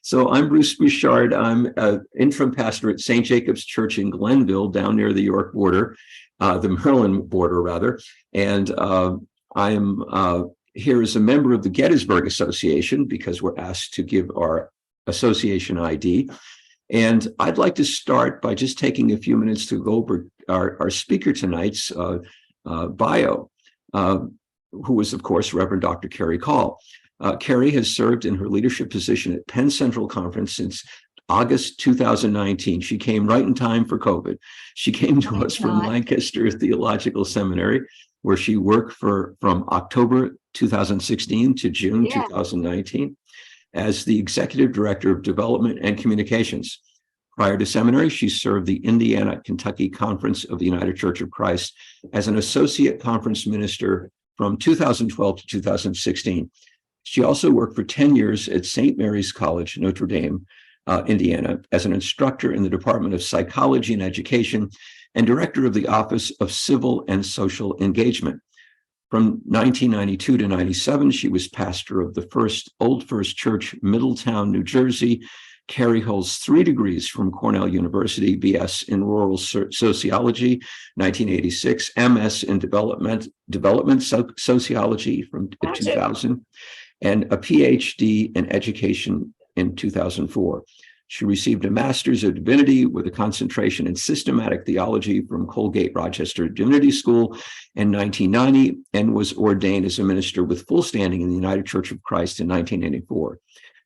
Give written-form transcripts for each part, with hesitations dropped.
So I'm Bruce Bouchard. I'm an interim pastor at St. Jacob's Church in Glenville, down near the York border, the Maryland border, rather. And I am here as a member of the Gettysburg Association because we're asked to give our association ID. And I'd like to start by just taking a few minutes to go over our speaker tonight's bio, who is, of course, Reverend Dr. Carrie Call. Carrie has served in her leadership position at Penn Central Conference since August 2019. She came right in time for COVID. She came to us from Lancaster Theological Seminary, where she worked from October 2016 to June 2019 as the Executive Director of Development and Communications. Prior to seminary, she served the Indiana-Kentucky Conference of the United Church of Christ as an Associate Conference Minister from 2012 to 2016. She also worked for 10 years at St. Mary's College, Notre Dame, Indiana, as an instructor in the Department of Psychology and Education and director of the Office of Civil and Social Engagement. From 1992 to 97, she was pastor of the Old First Church, Middletown, New Jersey. Carrie holds 3 degrees from Cornell University, BS in Rural Sociology, 1986, MS in Development Sociology from 2000, and a PhD in Education in 2004. She received a Master's of Divinity with a concentration in Systematic Theology from Colgate Rochester Divinity School in 1990 and was ordained as a minister with full standing in the United Church of Christ in 1984.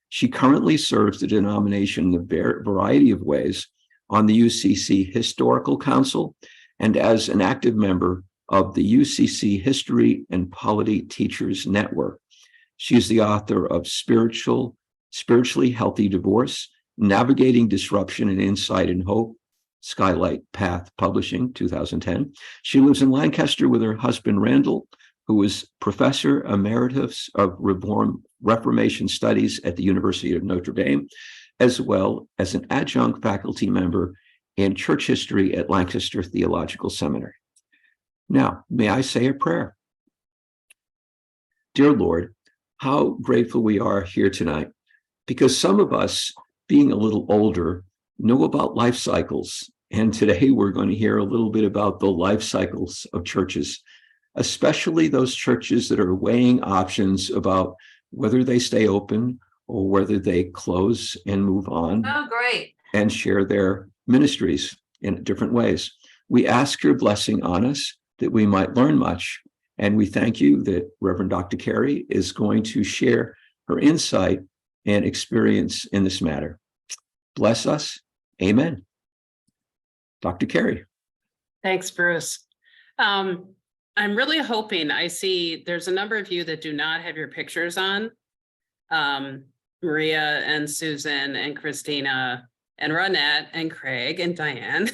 She currently serves the denomination in a variety of ways on the UCC Historical Council and as an active member of the UCC History and Polity Teachers Network. She is the author of Spiritually Healthy Divorce, Navigating Disruption and Insight and Hope, Skylight Path Publishing, 2010. She lives in Lancaster with her husband, Randall, who is Professor Emeritus of Reformation Studies at the University of Notre Dame, as well as an adjunct faculty member in church history at Lancaster Theological Seminary. Now, may I say a prayer? Dear Lord, how grateful we are here tonight, because some of us, being a little older, know about life cycles. And today we're going to hear a little bit about the life cycles of churches, especially those churches that are weighing options about whether they stay open or whether they close and move on. Oh, great. And share their ministries in different ways. We ask your blessing on us that we might learn much. And we thank you that Reverend Dr. Carrie is going to share her insight and experience in this matter. Bless us. Amen. Dr. Carrie. Thanks, Bruce. I'm really hoping I see there's a number of you that do not have your pictures on. Maria and Susan and Christina and Ronette and Craig and Diane.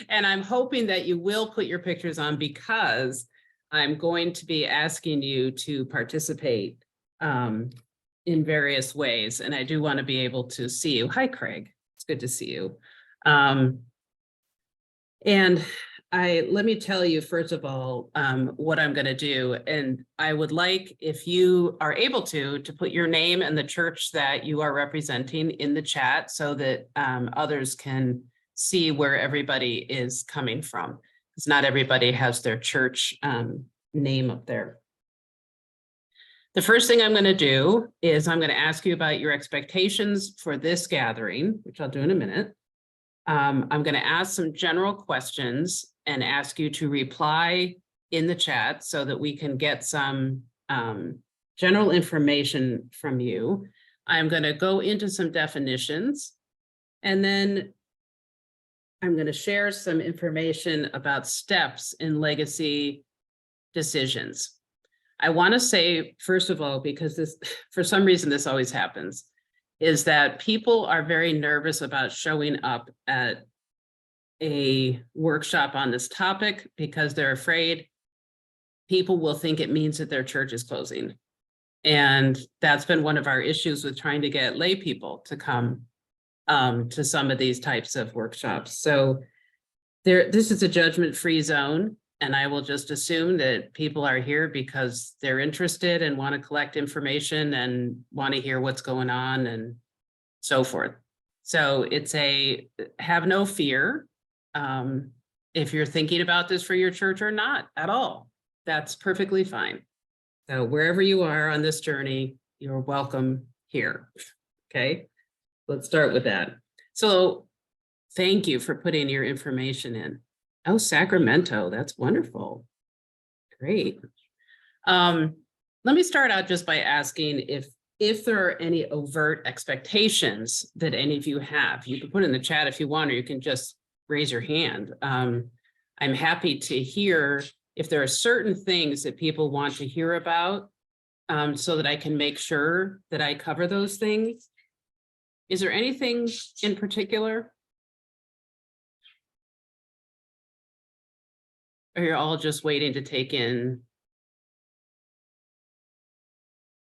And I'm hoping that you will put your pictures on because I'm going to be asking you to participate in various ways. And I do want to be able to see you. Hi, Craig. It's good to see you. And let me tell you, first of all, what I'm going to do. And I would like, if you are able to put your name and the church that you are representing in the chat so that others can see where everybody is coming from. Because not everybody has their church name up there. The first thing I'm going to do is I'm going to ask you about your expectations for this gathering, which I'll do in a minute. I'm going to ask some general questions and ask you to reply in the chat so that we can get some general information from you. I'm going to go into some definitions, and then I'm going to share some information about steps in legacy decisions. I want to say, first of all, because this, for some reason, this always happens, is that people are very nervous about showing up at a workshop on this topic because they're afraid people will think it means that their church is closing. And that's been one of our issues with trying to get lay people to come to some of these types of workshops. So this is a judgment-free zone. and I will just assume that people are here because they're interested and want to collect information and want to hear what's going on and so forth. So it's have no fear. If you're thinking about this for your church or not at all, that's perfectly fine. So wherever you are on this journey, you're welcome here. Okay, let's start with that. So thank you for putting your information in. Oh, Sacramento, that's wonderful. Great. Let me start out just by asking if there are any overt expectations that any of you have. You can put in the chat if you want, or you can just raise your hand. I'm happy to hear if there are certain things that people want to hear about, so that I can make sure that I cover those things. Is there anything in particular? Or you're all just waiting to take in?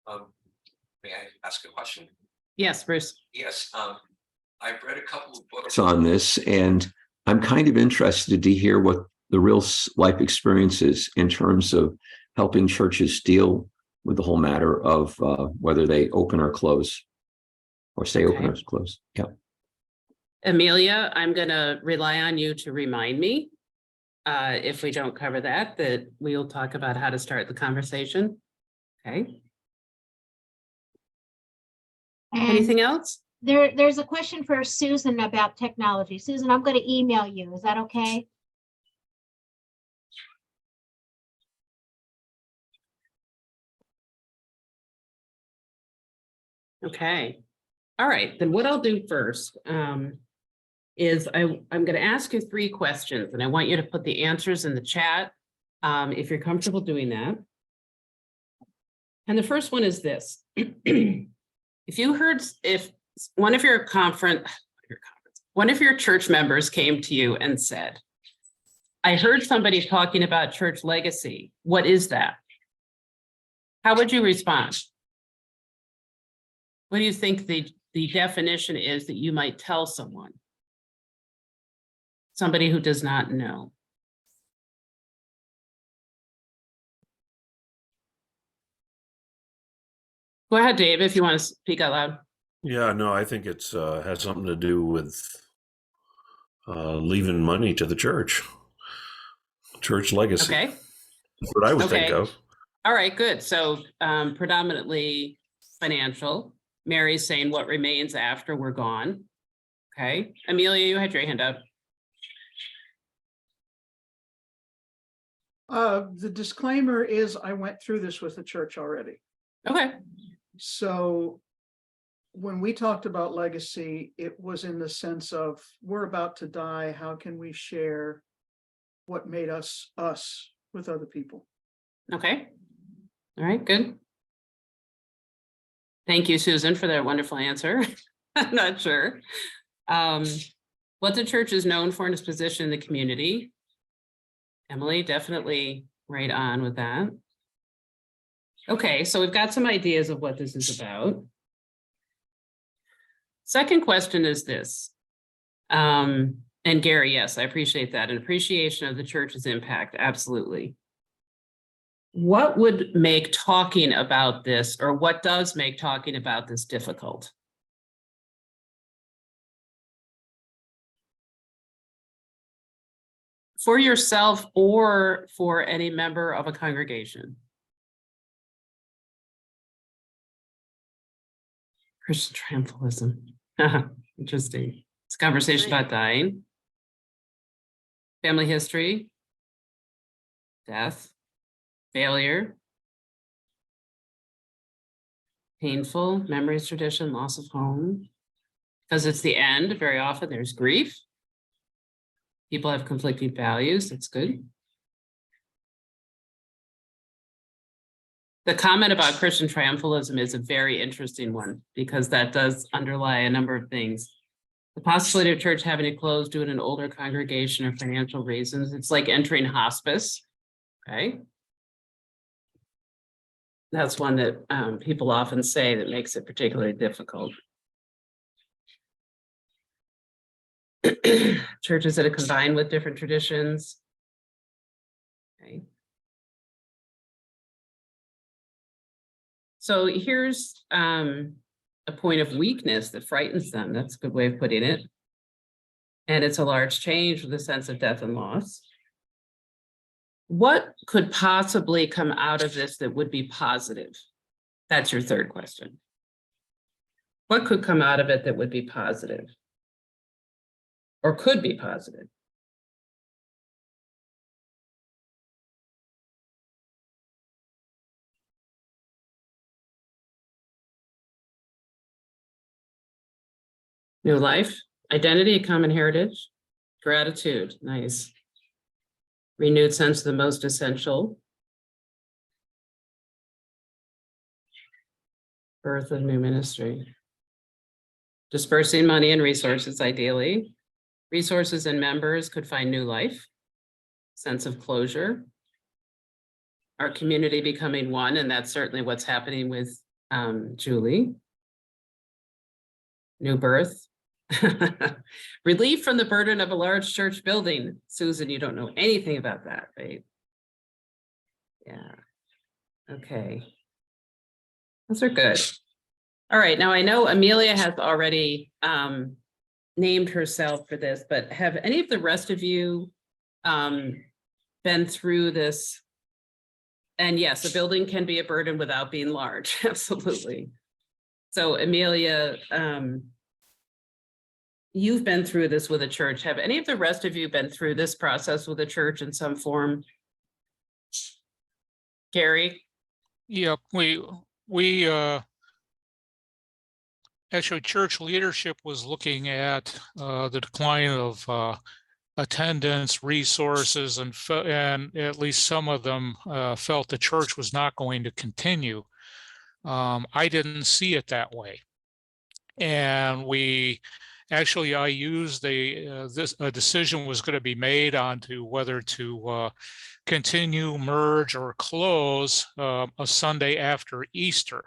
May I ask a question? Yes, Bruce. Yes, I've read a couple of books on this, and I'm kind of interested to hear what the real life experience is in terms of helping churches deal with the whole matter of whether they open or close, or stay open or close. Yeah. Amelia, I'm going to rely on you to remind me, if we don't cover that we'll talk about how to start the conversation. Okay. And anything else? there's a question for Susan about technology. Susan, I'm going to email you. Is that okay? Okay. All right, then what I'll do first is I'm going to ask you 3 questions, and I want you to put the answers in the chat, if you're comfortable doing that. And the first one is this. If one of your church members came to you and said, I heard somebody talking about church legacy. What is that? How would you respond? What do you think the definition is that you might tell someone? Somebody who does not know. Go ahead, Dave, if you want to speak out loud. Yeah, no, I think it's has something to do with leaving money to the church legacy. Okay. That's what I would think of. All right, good. So predominantly financial. Mary's saying what remains after we're gone. Okay. Amelia, you had your hand up. The disclaimer is I went through this with the church already. Okay. So when we talked about legacy, it was in the sense of we're about to die. How can we share what made us us with other people? Okay. All right, good. Thank you, Susan, for that wonderful answer. I'm not sure. What the church is known for in its position in the community. Emily, definitely right on with that. Okay, so we've got some ideas of what this is about. Second question is this. And Gary, yes, I appreciate that. An appreciation of the church's impact, absolutely. What would make talking about this, or what does make talking about this difficult? For yourself or for any member of a congregation? Christian triumphalism. Interesting. It's a conversation about dying. Family history. Death. Failure. Painful. Memories, tradition, loss of home. Because it's the end, very often there's grief. People have conflicting values. That's good. The comment about Christian triumphalism is a very interesting one because that does underlie a number of things. The possibility of church having to close due to an older congregation or financial reasons. It's like entering hospice. Okay. That's one that people often say that makes it particularly difficult. Churches that are combined with different traditions. So here's a point of weakness that frightens them. That's a good way of putting it. And it's a large change with a sense of death and loss. What could possibly come out of this that would be positive? That's your third question. What could come out of it that would be positive? Or could be positive? New life, identity, common heritage, gratitude, nice. Renewed sense of the most essential. Birth of new ministry. Dispersing money and resources, ideally. Resources and members could find new life. Sense of closure. Our community becoming one, and that's certainly what's happening with Julie. New birth. Relief from the burden of a large church building. Susan, you don't know anything about that, right? Yeah. Okay. Those are good. All right. Now I know Amelia has already named herself for this, but have any of the rest of you been through this? And yes, a building can be a burden without being large. Absolutely. So Amelia, you've been through this with a church. Have any of the rest of you been through this process with a church in some form? Carrie? Yep, actually church leadership was looking at the decline of attendance, resources, and at least some of them felt the church was not going to continue. I didn't see it that way. And I used a decision was going to be made on to whether to continue, merge, or close a Sunday after Easter.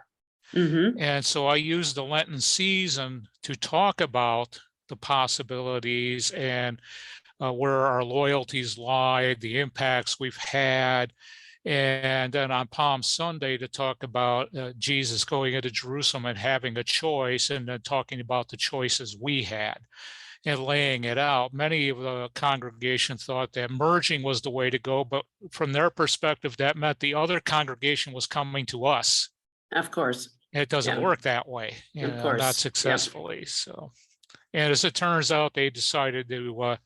Mm-hmm. And so I used the Lenten season to talk about the possibilities and where our loyalties lie, the impacts we've had. And then on Palm Sunday to talk about Jesus going into Jerusalem and having a choice, and then talking about the choices we had and laying it out. Many of the congregation thought that merging was the way to go, but from their perspective, that meant the other congregation was coming to us. Of course. It doesn't work that way, Of course. not successfully. So, and as it turns out, they decided to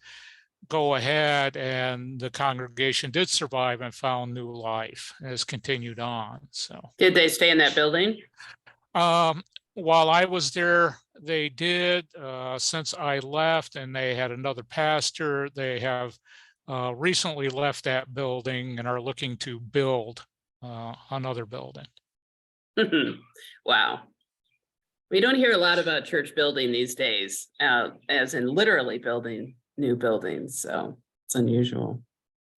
go ahead, and the congregation did survive and found new life and has continued on. So, did they stay in that building? While I was there, they did. Since I left and they had another pastor, they have recently left that building and are looking to build another building. Wow. We don't hear a lot about church building these days, as in literally building new buildings. So it's unusual.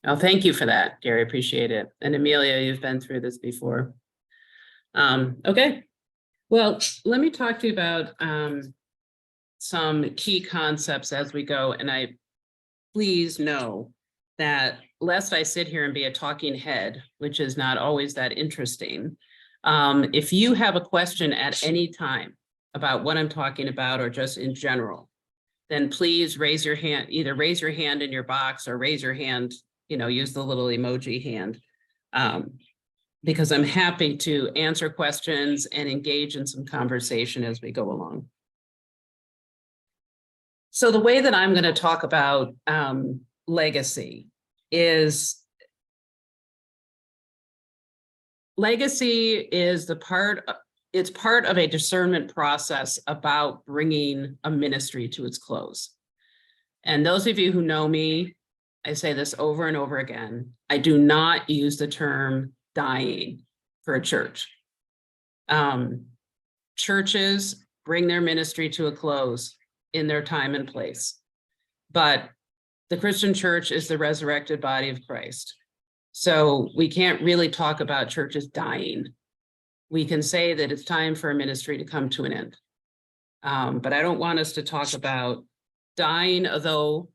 Oh, thank you for that, Gary. Appreciate it. And Amelia, you've been through this before. Okay. Well, let me talk to you about some key concepts as we go. And I please know that lest I sit here and be a talking head, which is not always that interesting. If you have a question at any time about what I'm talking about or just in general, then please raise your hand, either raise your hand in your box or raise your hand, use the little emoji hand. Because I'm happy to answer questions and engage in some conversation as we go along. So the way that I'm going to talk about legacy is it's part of a discernment process about bringing a ministry to its close. And those of you who know me, I say this over and over again, I do not use the term dying for a church. Churches bring their ministry to a close in their time and place. But the Christian church is the resurrected body of Christ. So we can't really talk about churches dying. We can say that it's time for a ministry to come to an end. But I don't want us to talk about dying, although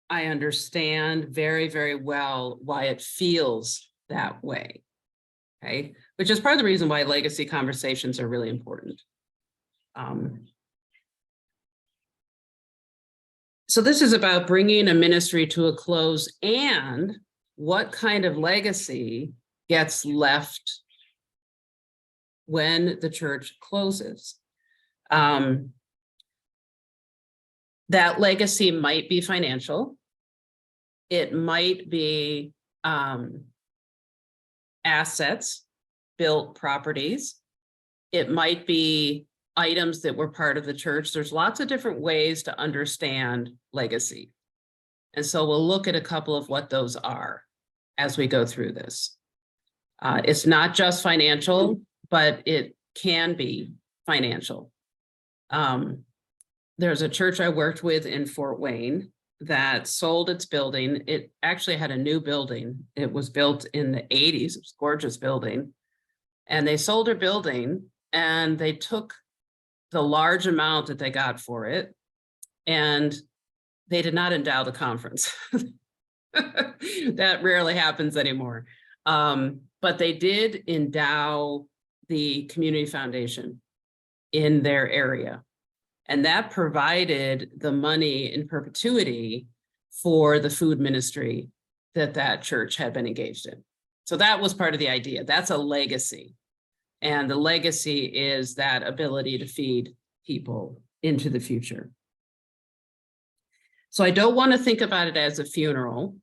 I understand very, very well why it feels that way. Okay. which is part of the reason why legacy conversations are really important. So this is about bringing a ministry to a close and what kind of legacy gets left when the church closes. That legacy might be financial. It might be assets, built properties. It might be items that were part of the church. There's lots of different ways to understand legacy. And so we'll look at a couple of what those are as we go through this. It's not just financial, but it can be financial. There's a church I worked with in Fort Wayne that sold its building. It actually had a new building. It was built in the 80s. It was a gorgeous building. And they sold their building and they took the large amount that they got for it, and they did not endow the conference. That rarely happens anymore. But they did endow the community foundation in their area. And that provided the money in perpetuity for the food ministry that that church had been engaged in. So that was part of the idea. That's a legacy. And the legacy is that ability to feed people into the future. So I don't want to think about it as a funeral,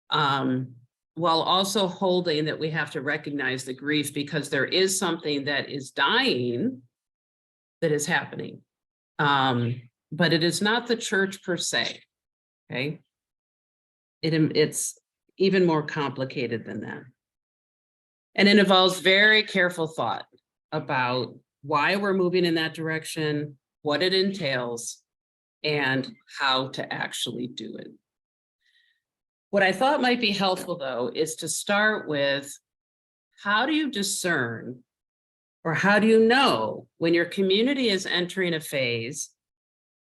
while also holding that we have to recognize the grief, because there is something that is dying that is happening. But it is not the church per se, okay? It's even more complicated than that. And it involves very careful thought about why we're moving in that direction, what it entails, and how to actually do it. What I thought might be helpful, though, is to start with, how do you discern, or how do you know when your community is entering a phase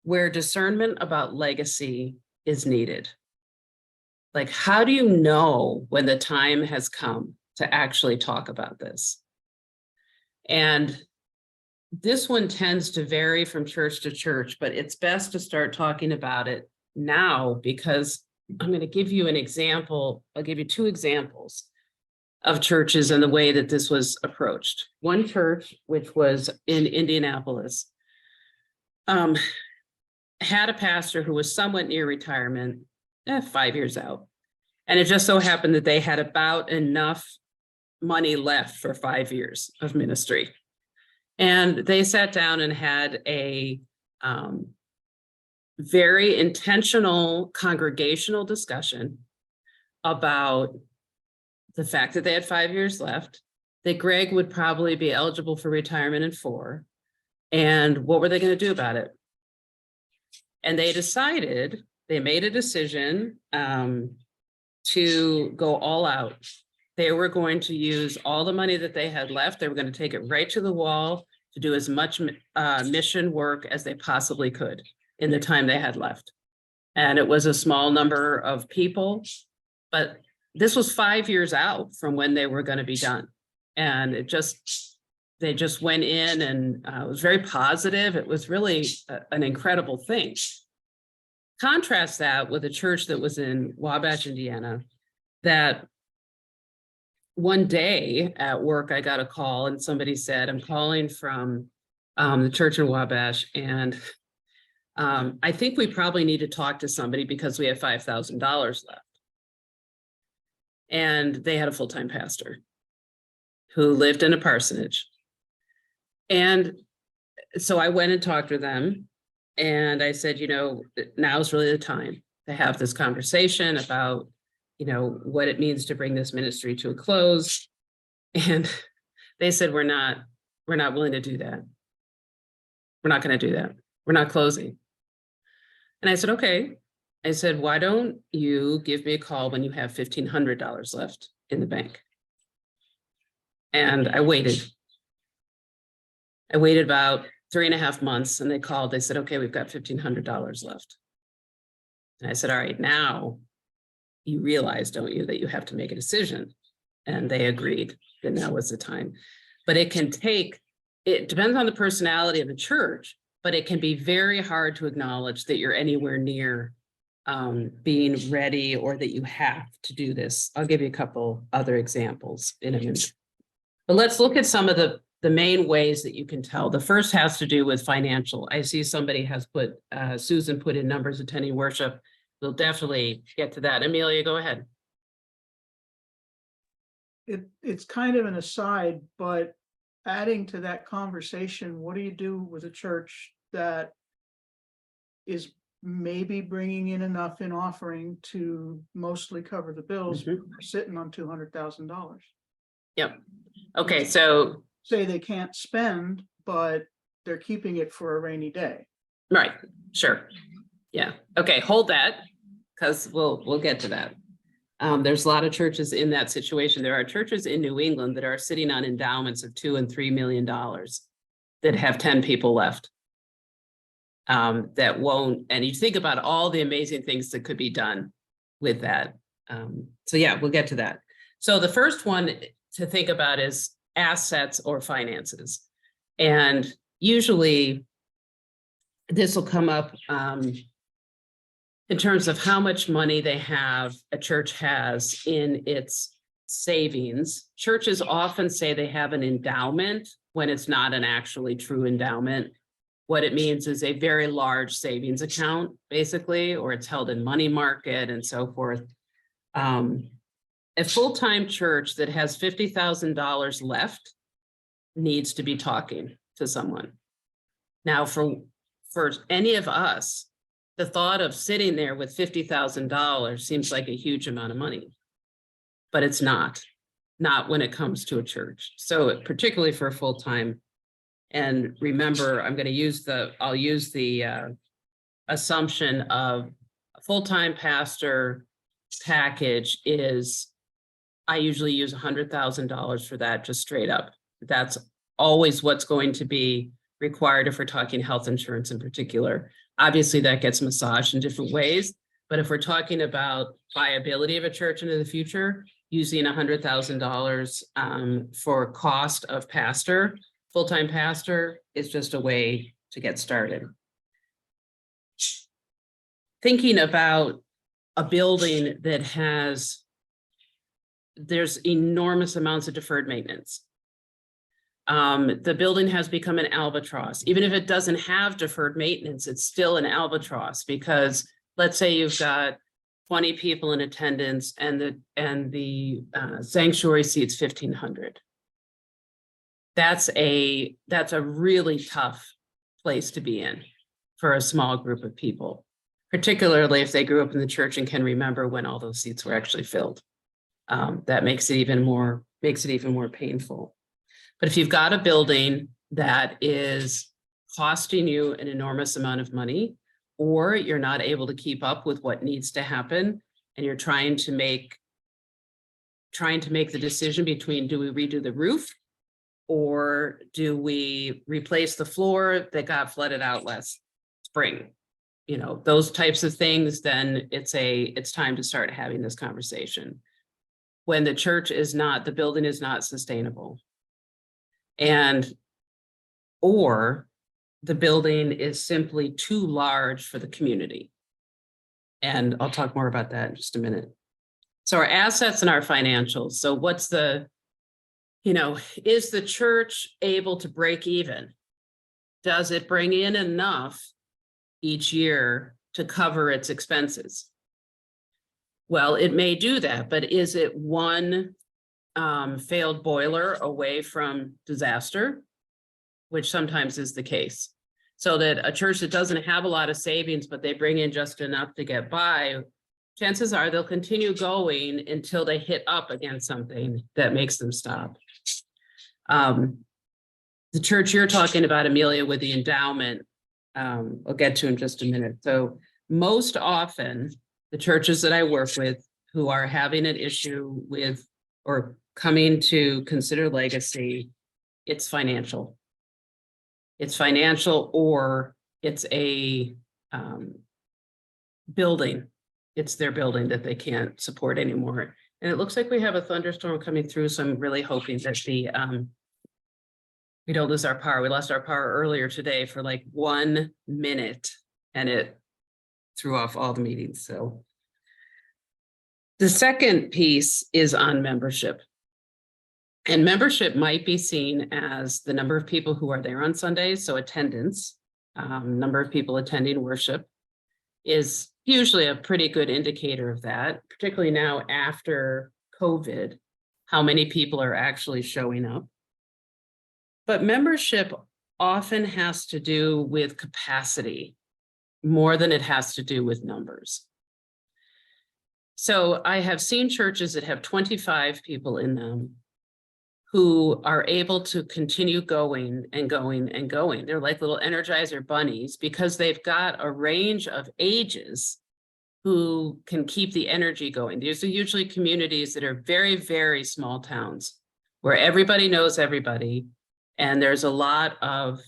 where discernment about legacy is needed? Like, how do you know when the time has come to actually talk about this? And this one tends to vary from church to church, but it's best to start talking about it now, because I'm going to give you an example. I'll give you two examples of churches and the way that this was approached. One church, which was in Indianapolis, had a pastor who was somewhat near retirement, 5 years out. And it just so happened that they had about enough money left for 5 years of ministry. And they sat down and had a very intentional congregational discussion about the fact that they had 5 years left, that Greg would probably be eligible for retirement in 4, and what were they going to do about it? And they made a decision to go all out. They were going to use all the money that they had left. They were going to take it right to the wall to do as much mission work as they possibly could in the time they had left. And it was a small number of people, but this was 5 years out from when they were going to be done. And they just went in, and it was very positive. It was really an incredible thing. Contrast that with a church that was in Wabash, Indiana, that one day at work, I got a call and somebody said, I'm calling from the church in Wabash, and I think we probably need to talk to somebody because we have $5,000 left. And they had a full-time pastor who lived in a parsonage. And so I went and talked with them, and I said, now's really the time to have this conversation about, what it means to bring this ministry to a close. And they said, we're not willing to do that. We're not going to do that. We're not closing. And I said, okay. I said, why don't you give me a call when you have $1,500 left in the bank? And I waited. About 3.5 months, and they called. They said, okay, we've got $1,500 left. And I said, all right, now you realize, don't you, that you have to make a decision. And they agreed that now was the time. But it depends on the personality of the church, but it can be very hard to acknowledge that you're anywhere near being ready or that you have to do this. I'll give you a couple other examples in a minute. But let's look at some of the main ways that you can tell. The first has to do with financial. I see somebody has put, Susan put in numbers attending worship. We'll definitely get to that. Amelia, go ahead. It's kind of an aside, but adding to that conversation, what do you do with a church that is maybe bringing in enough in offering to mostly cover the bills, but they're sitting on $200,000? Yep. Okay, so. Say they can't spend, but they're keeping it for a rainy day. Right, sure. Yeah, okay, hold that, because we'll get to that. There's a lot of churches in that situation. There are churches in New England that are sitting on endowments of $2 and $3 million that have 10 people left. That won't, and you think about all the amazing things that could be done with that. So yeah, we'll get to that. So the first one to think about is assets or finances. And usually this will come up in terms of how much money a church has in its savings. Churches often say they have an endowment when it's not an actually true endowment. What it means is a very large savings account, basically, or it's held in money market and so forth. A full-time church that has $50,000 left needs to be talking to someone. Now, for any of us, the thought of sitting there with $50,000 seems like a huge amount of money, but it's not when it comes to a church. So particularly for a full-time. And remember, I'll use the assumption of a full-time pastor package is, I usually use $100,000 for that, just straight up. That's always what's going to be required if we're talking health insurance in particular. Obviously, that gets massaged in different ways, but if we're talking about viability of a church into the future, using $100,000 for cost of full-time pastor is just a way to get started. Thinking about a building that there's enormous amounts of deferred maintenance. The building has become an albatross. Even if it doesn't have deferred maintenance, it's still an albatross, because let's say you've got 20 people in attendance and the sanctuary seats 1,500. That's a really tough place to be in for a small group of people, particularly if they grew up in the church and can remember when all those seats were actually filled. That makes it even more painful. But if you've got a building that is costing you an enormous amount of money, or you're not able to keep up with what needs to happen, and you're trying to make the decision between, do we redo the roof or do we replace the floor that got flooded out last spring? Those types of things, then it's time to start having this conversation. When the building is not sustainable, or the building is simply too large for the community. And I'll talk more about that in just a minute. So our assets and our financials. So is the church able to break even? Does it bring in enough each year to cover its expenses? Well, it may do that, but is it one failed boiler away from disaster, which sometimes is the case? So that a church that doesn't have a lot of savings, but they bring in just enough to get by, chances are they'll continue going until they hit up against something that makes them stop. The church you're talking about, Amelia, with the endowment, I'll get to in just a minute. So most often, the churches that I work with who are having an issue with or coming to consider legacy, it's financial. It's financial, or it's a building. It's their building that they can't support anymore. And it looks like we have a thunderstorm coming through, so I'm really hoping that we don't lose our power. We lost our power earlier today for like 1 minute and it threw off all the meetings, so. The second piece is on membership. And membership might be seen as the number of people who are there on Sundays, so attendance, number of people attending worship is usually a pretty good indicator of that, particularly now after COVID, how many people are actually showing up. But membership often has to do with capacity more than it has to do with numbers. So I have seen churches that have 25 people in them who are able to continue going and going and going. They're like little Energizer bunnies because they've got a range of ages who can keep the energy going. These are usually communities that are very, very small towns where everybody knows everybody. And there's a lot of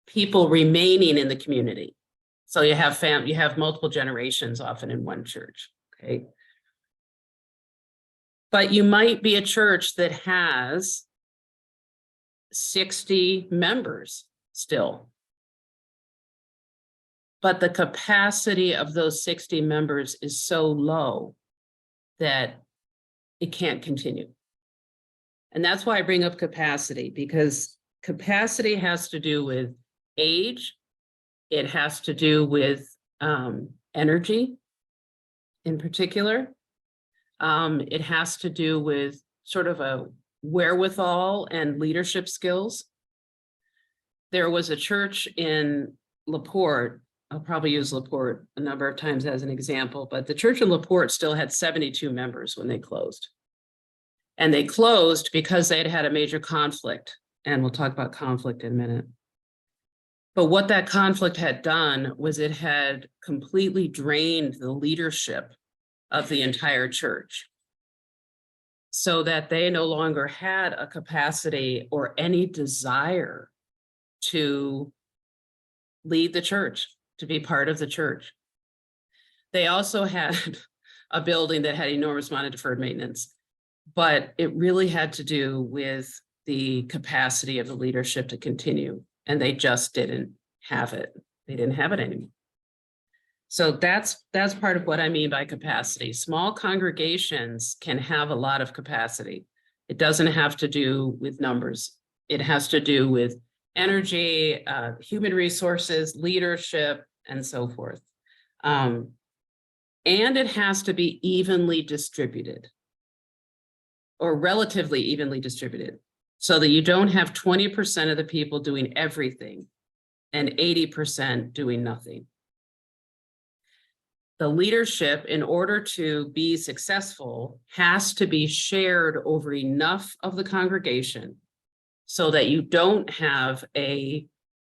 people remaining in the community. So you have multiple generations often in one church, okay? But you might be a church that has 60 members still. But the capacity of those 60 members is so low that it can't continue. And that's why I bring up capacity, because capacity has to do with age. It has to do with energy in particular. It has to do with sort of a wherewithal and leadership skills. There was a church in LaPorte. I'll probably use LaPorte a number of times as an example, but the church in LaPorte still had 72 members when they closed. And they closed because they had had a major conflict. And we'll talk about conflict in a minute. But what that conflict had done was it had completely drained the leadership of the entire church, so that they no longer had a capacity or any desire to lead the church, to be part of the church. They also had a building that had enormous amount of deferred maintenance, but it really had to do with the capacity of the leadership to continue, and they just didn't have it. They didn't have it anymore. So that's part of what I mean by capacity. Small congregations can have a lot of capacity. It doesn't have to do with numbers. It has to do with energy, human resources, leadership, and so forth. And it has to be evenly distributed, or relatively evenly distributed, so that you don't have 20% of the people doing everything and 80% doing nothing. The leadership, in order to be successful, has to be shared over enough of the congregation so that you don't have a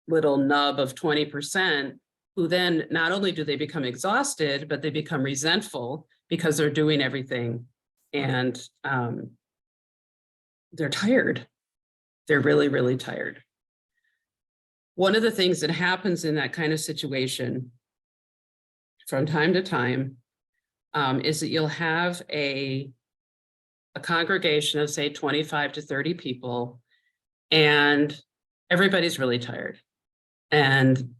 little nub of 20% who then not only do they become exhausted, but they become resentful because they're doing everything and they're tired. They're really, really tired. One of the things that happens in that kind of situation from time to time is that you'll have a congregation of, say, 25 to 30 people, and everybody's really tired. And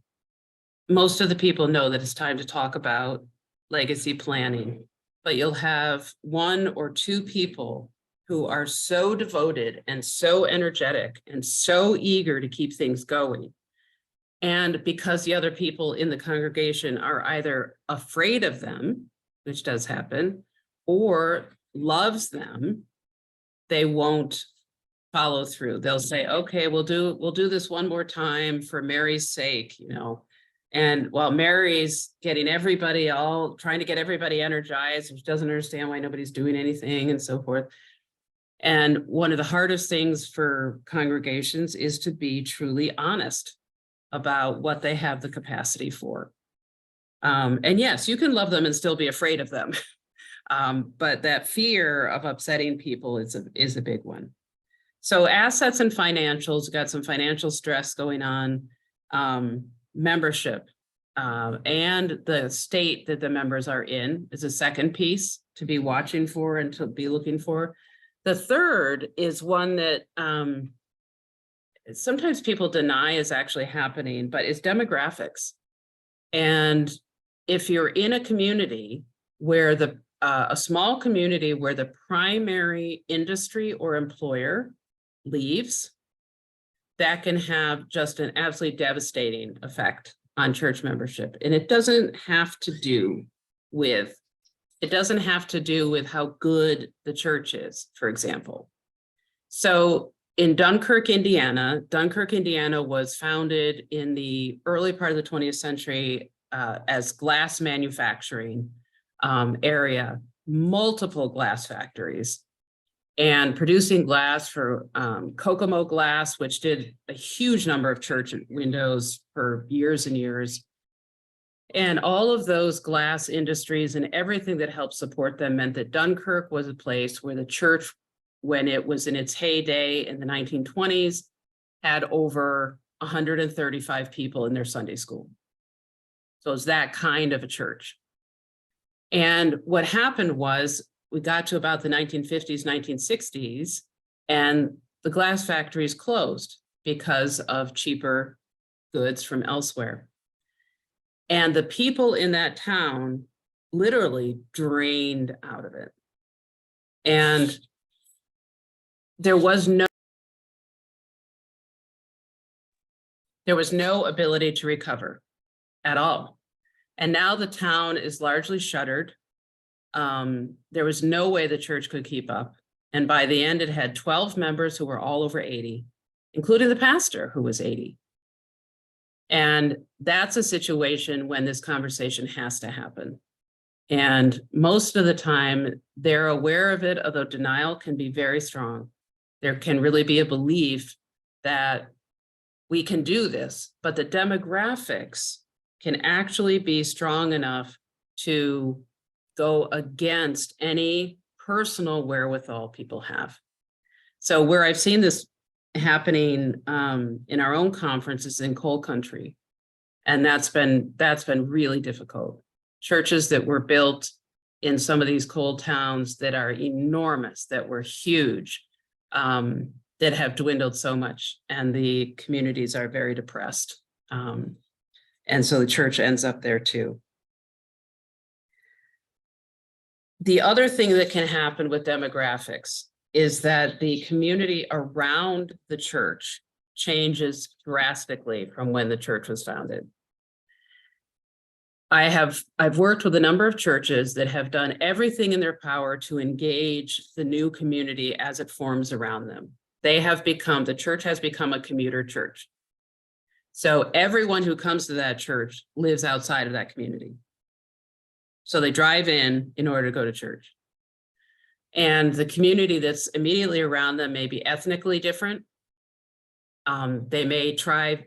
most of the people know that it's time to talk about legacy planning, but you'll have 1 or 2 people who are so devoted and so energetic and so eager to keep things going. And because the other people in the congregation are either afraid of them, which does happen, or loves them, they won't follow through. They'll say, okay, we'll do this one more time for Mary's sake, you know. And while Mary's getting everybody trying to get everybody energized, which doesn't understand why nobody's doing anything and so forth. And one of the hardest things for congregations is to be truly honest about what they have the capacity for. And yes, you can love them and still be afraid of them. But that fear of upsetting people is a big one. So assets and financials, got some financial stress going on, membership, and the state that the members are in is a second piece. to be watching for and to be looking for. The third is one that sometimes people deny is actually happening, but it's demographics. And if you're in a community where a small community where the primary industry or employer leaves, that can have just an absolutely devastating effect on church membership. And it doesn't have to do with how good the church is, for example. So in Dunkirk, Indiana was founded in the early part of the 20th century as glass manufacturing area, multiple glass factories, and producing glass for Kokomo glass, which did a huge number of church windows for years and years. And all of those glass industries and everything that helped support them meant that Dunkirk was a place where the church, when it was in its heyday in the 1920s, had over 135 people in their Sunday school. So it's that kind of a church. And what happened was we got to about the 1950s, 1960s, and the glass factories closed because of cheaper goods from elsewhere. And the people in that town literally drained out of it. And there was no ability to recover at all. And now the town is largely shuttered. There was no way the church could keep up. And by the end, it had 12 members who were all over 80, including the pastor who was 80. And that's a situation when this conversation has to happen. And most of the time, they're aware of it, although denial can be very strong. There can really be a belief that we can do this, but the demographics can actually be strong enough to go against any personal wherewithal people have. So where I've seen this happening in our own conferences in coal country, and that's been really difficult. Churches that were built in some of these coal towns that are enormous, that were huge, that have dwindled so much, and the communities are very depressed. And so the church ends up there too. The other thing that can happen with demographics is that the community around the church changes drastically from when the church was founded. I've worked with a number of churches that have done everything in their power to engage the new community as it forms around them. The church has become a commuter church. So everyone who comes to that church lives outside of that community. So they drive in order to go to church. And the community that's immediately around them may be ethnically different. They may try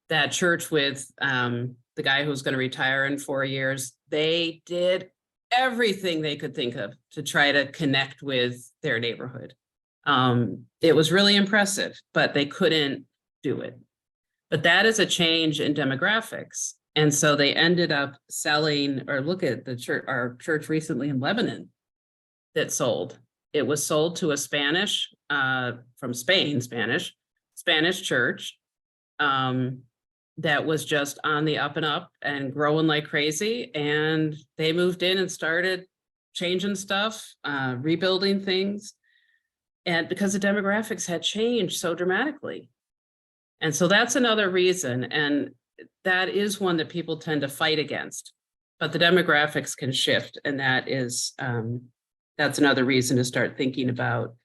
that church with the guy who's going to retire in 4 years. They did everything they could think of to try to connect with their neighborhood. It was really impressive, but they couldn't do it. But that is a change in demographics. And so they ended up selling, or look at the church, our church recently in Lebanon that sold. It was sold to a Spanish, from Spain, Spanish church that was just on the up and up and growing like crazy. And they moved in and started changing stuff, rebuilding things. And because the demographics had changed so dramatically. And so that's another reason. And that is one that people tend to fight against, but the demographics can shift. And that is, that's another reason to start thinking about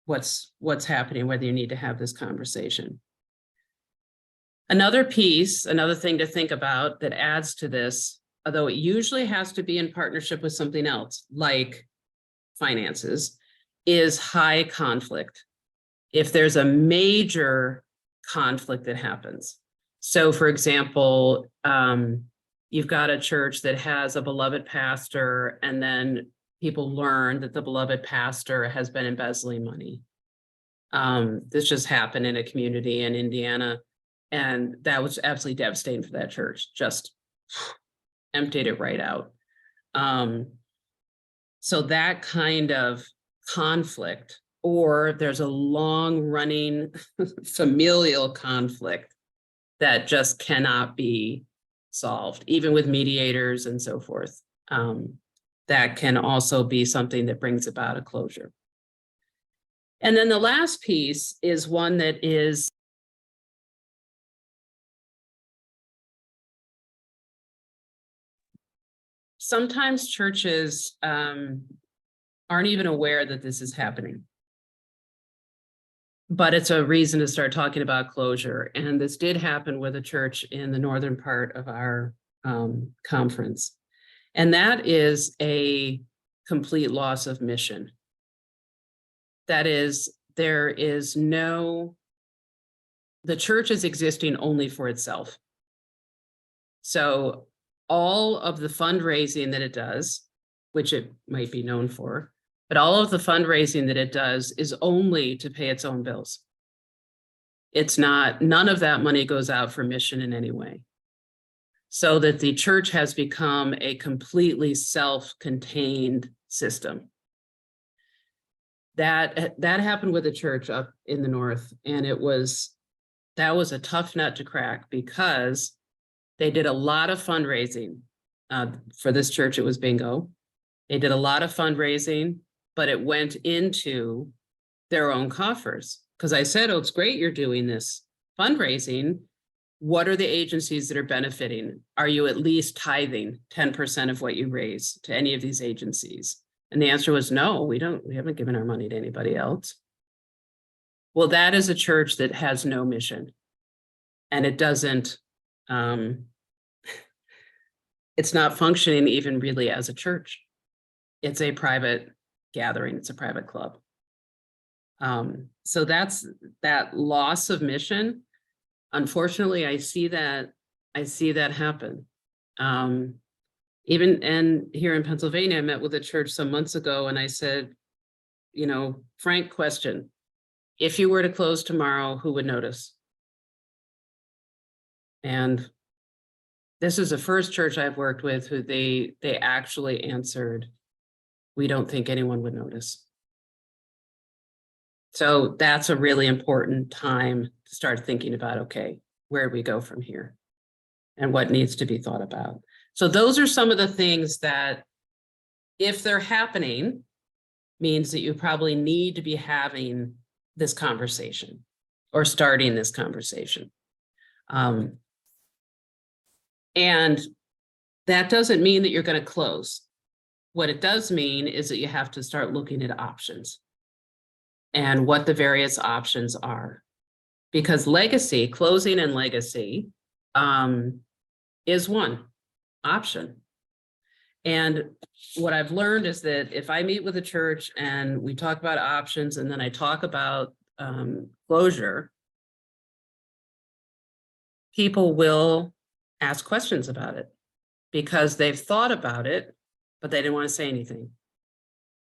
what's happening, whether you need to have this conversation. Another thing to think about that adds to this, although it usually has to be in partnership with something else, like finances, is high conflict. If there's a major conflict that happens. So for example, you've got a church that has a beloved pastor, and then people learn that the beloved pastor has been embezzling money. This just happened in a community in Indiana, and that was absolutely devastating for that church. Just emptied it right out. So that kind of conflict, or there's a long running familial conflict that just cannot be solved, even with mediators and so forth. That can also be something that brings about a closure. And then the last piece is one that is sometimes churches aren't even aware that this is happening. But it's a reason to start talking about closure. And this did happen with a church in the northern part of our conference. And that is a complete loss of mission. That is, there is no, the church is existing only for itself. So all of the fundraising that it does, which it might be known for, but all of the fundraising that it does is only to pay its own bills. It's not, none of that money goes out for mission in any way. So that the church has become a completely self-contained system. That happened with a church up in the north, and that was a tough nut to crack because they did a lot of fundraising. For this church, it was bingo. They did a lot of fundraising, but it went into their own coffers. Because I said, oh, it's great you're doing this fundraising. What are the agencies that are benefiting? Are you at least tithing 10% of what you raise to any of these agencies? And the answer was no, we haven't given our money to anybody else. Well, that is a church that has no mission. And it doesn't, it's not functioning even really as a church. It's a private gathering, it's a private club. So that's that loss of mission. Unfortunately, I see that happen. Even and here in Pennsylvania, I met with a church some months ago and I said, frank question, if you were to close tomorrow, who would notice? And this is the first church I've worked with who they actually answered, we don't think anyone would notice. So that's a really important time to start thinking about, okay, where do we go from here? And what needs to be thought about? So those are some of the things that, if they're happening, means that you probably need to be having this conversation or starting this conversation. And that doesn't mean that you're going to close. What it does mean is that you have to start looking at options and what the various options are. Because legacy, closing and legacy, is one option. And what I've learned is that if I meet with a church and we talk about options and then I talk about closure, people will ask questions about it because they've thought about it, but they didn't want to say anything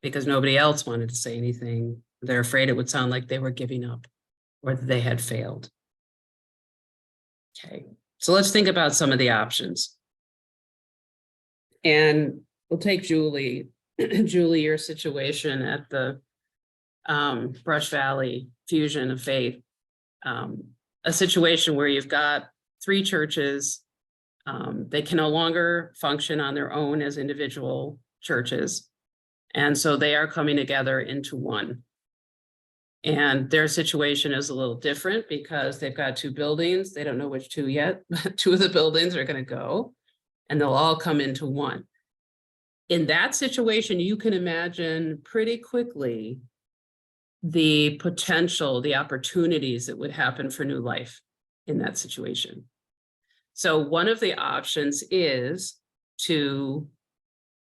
because nobody else wanted to say anything. They're afraid it would sound like they were giving up or that they had failed. Okay, so let's think about some of the options. And we'll take Julie, your situation at the Brush Valley Fusion of Faith, a situation where you've got 3 churches. They can no longer function on their own as individual churches. And so they are coming together into one. And their situation is a little different because they've got 2 buildings. They don't know which 2 yet, but 2 of the buildings are going to go and they'll all come into one. In that situation, you can imagine pretty quickly the potential, the opportunities that would happen for new life in that situation. So one of the options is to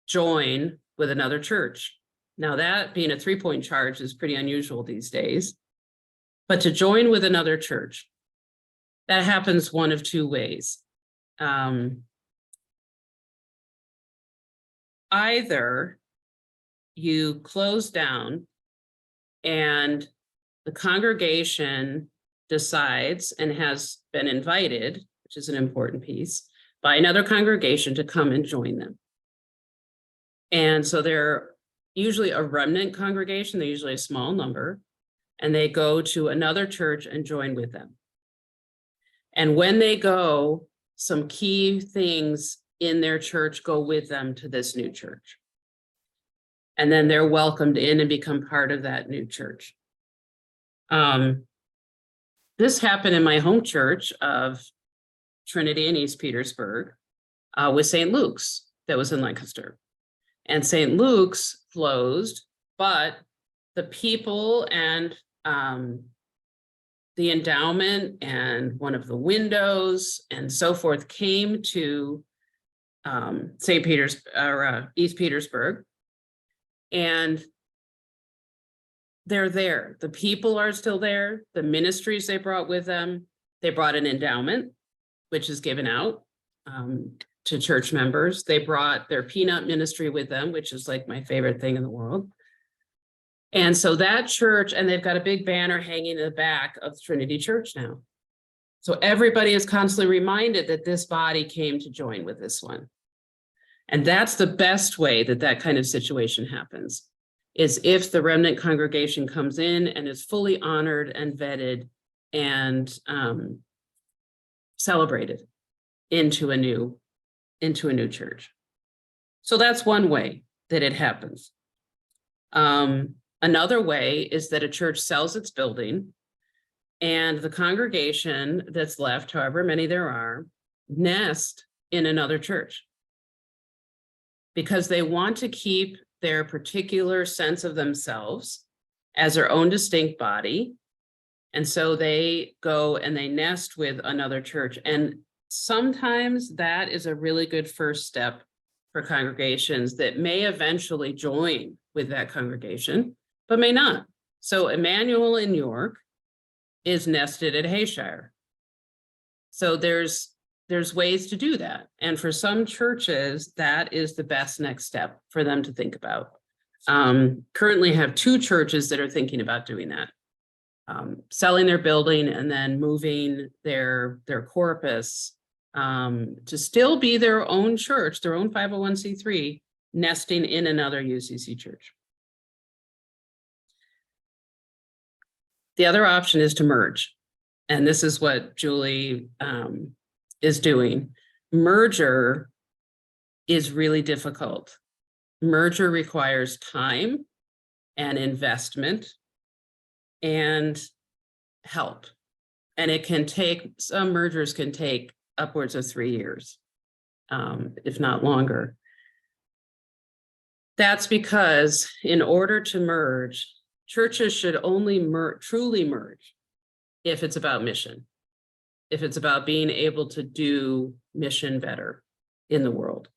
join with another church. Now that being a 3-point charge is pretty unusual these days, but to join with another church, that happens one of 2 ways. Either you close down and the congregation decides and has been invited, which is an important piece, by another congregation to come and join them. And so they're usually a remnant congregation, they're usually a small number, and they go to another church and join with them. And when they go, some key things in their church go with them to this new church. And then they're welcomed in and become part of that new church. This happened in my home church of Trinity in East Petersburg with St. Luke's that was in Lancaster. And St. Luke's closed, but the people and the endowment and one of the windows and so forth came to St. Peter's or East Petersburg, and they're there. The people are still there. The ministries they brought with them. They brought an endowment, which is given out to church members. They brought their peanut ministry with them, which is like my favorite thing in the world. And so that church, and they've got a big banner hanging in the back of Trinity Church now. So everybody is constantly reminded that this body came to join with this one. And that's the best way that that kind of situation happens, is if the remnant congregation comes in and is fully honored and vetted and celebrated into a new church. So that's one way that it happens. Another way is that a church sells its building and the congregation that's left, however many there are, nest in another church because they want to keep their particular sense of themselves as their own distinct body. And so they go and they nest with another church. And sometimes that is a really good first step for congregations that may eventually join with that congregation, but may not. So Emmanuel in York is nested at Hayshire. So there's ways to do that. And for some churches, that is the best next step for them to think about. Currently have 2 churches that are thinking about doing that. Selling their building and then moving their corpus to still be their own church, their own 501c3, nesting in another UCC church. The other option is to merge. And this is what Julie is doing. Merger is really difficult. Merger requires time and investment and help. And it can take, some mergers can take upwards of 3 years, if not longer. That's because in order to merge, churches should only truly merge if it's about mission, if it's about being able to do mission better in the world.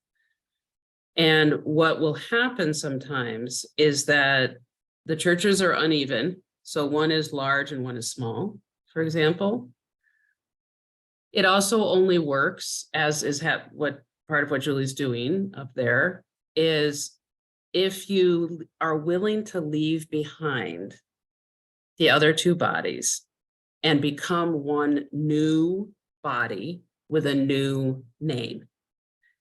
And what will happen sometimes is that the churches are uneven. So one is large and one is small, for example. It also only works, as is what part of what Julie's doing up there, is if you are willing to leave behind the other 2 bodies and become one new body with a new name.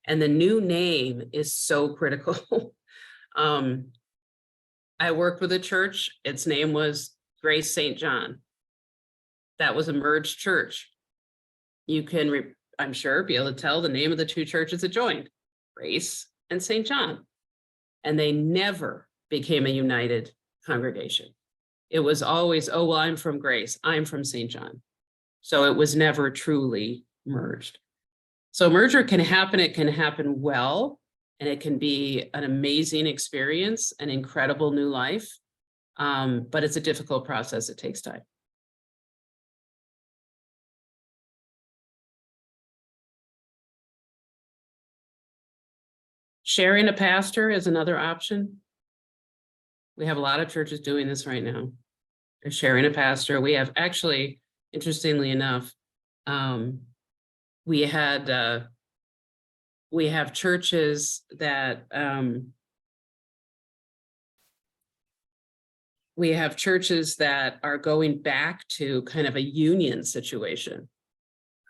And the new name is so critical. I worked with a church, its name was Grace St. John. That was a merged church. You can, I'm sure, be able to tell the name of the 2 churches that joined, Grace and St. John. And they never became a united congregation. It was always, oh, well, I'm from Grace, I'm from St. John. So it was never truly merged. So merger can happen, it can happen well, and it can be an amazing experience, an incredible new life. But it's a difficult process, it takes time. Sharing a pastor is another option. We have a lot of churches doing this right now. They're sharing a pastor. We have actually, interestingly enough, we have churches that are going back to kind of a union situation,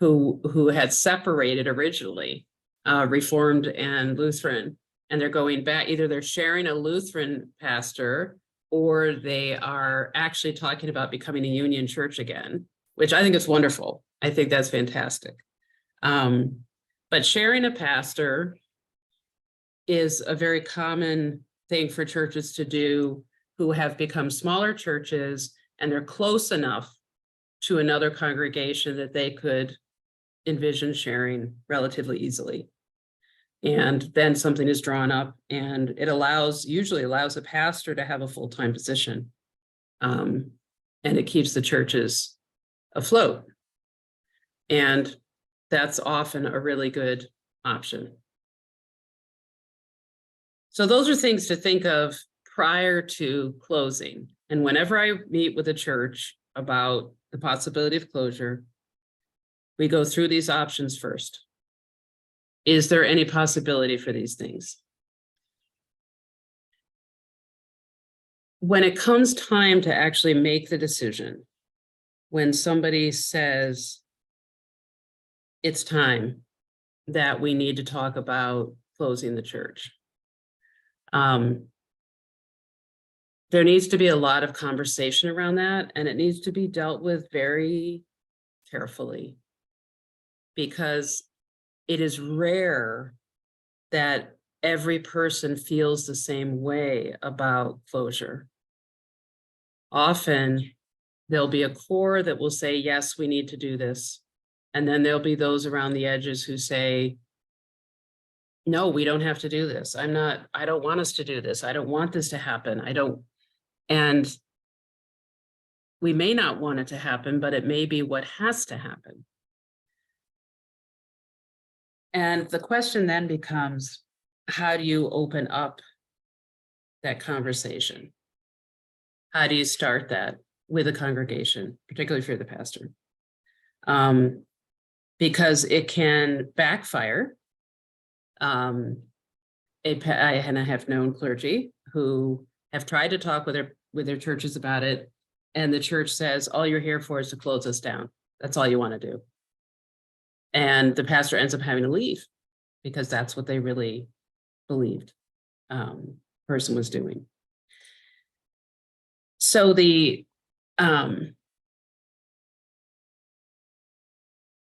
who had separated originally, Reformed and Lutheran, and they're going back, either they're sharing a Lutheran pastor or they are actually talking about becoming a union church again, which I think is wonderful. I think that's fantastic. But sharing a pastor is a very common thing for churches to do who have become smaller churches and they're close enough to another congregation that they could envision sharing relatively easily. And then something is drawn up and it usually allows a pastor to have a full-time position. And it keeps the churches afloat. And that's often a really good option. So those are things to think of prior to closing. And whenever I meet with a church about the possibility of closure, we go through these options first. Is there any possibility for these things? When it comes time to actually make the decision, when somebody says it's time that we need to talk about closing the church, there needs to be a lot of conversation around that, and it needs to be dealt with very carefully, because it is rare that every person feels the same way about closure. Often there'll be a core that will say, yes, we need to do this. And then there'll be those around the edges who say, no, we don't have to do this. I don't want us to do this. I don't want this to happen. And we may not want it to happen, but it may be what has to happen. And the question then becomes, how do you open up that conversation? How do you start that with a congregation, particularly if you're the pastor? Because it can backfire. I have known clergy who have tried to talk with their churches about it, and the church says, all you're here for is to close us down. That's all you want to do. And the pastor ends up having to leave because that's what they really believed person was doing. So Dave,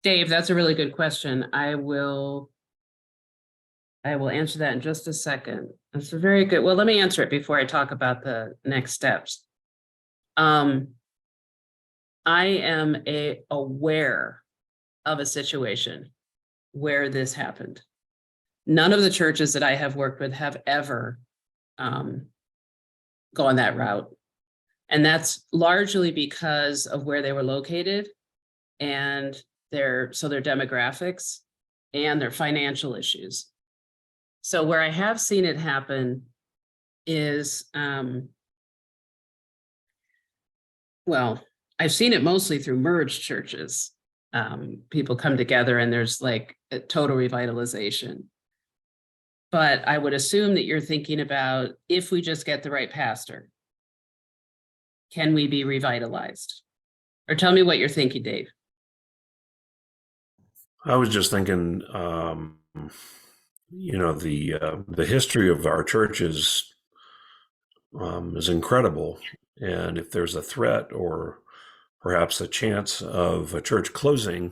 that's a really good question. I will answer that in just a second. That's a very good. Well, let me answer it before I talk about the next steps. I am aware of a situation where this happened. None of the churches that I have worked with have ever gone that route. And that's largely because of where they were located and their demographics and their financial issues. So where I have seen it happen is, I've seen it mostly through merged churches. People come together and there's like a total revitalization. But I would assume that you're thinking about, if we just get the right pastor, can we be revitalized? Or tell me what you're thinking, Dave. I was just thinking, the history of our churches is incredible. And if there's a threat or perhaps a chance of a church closing,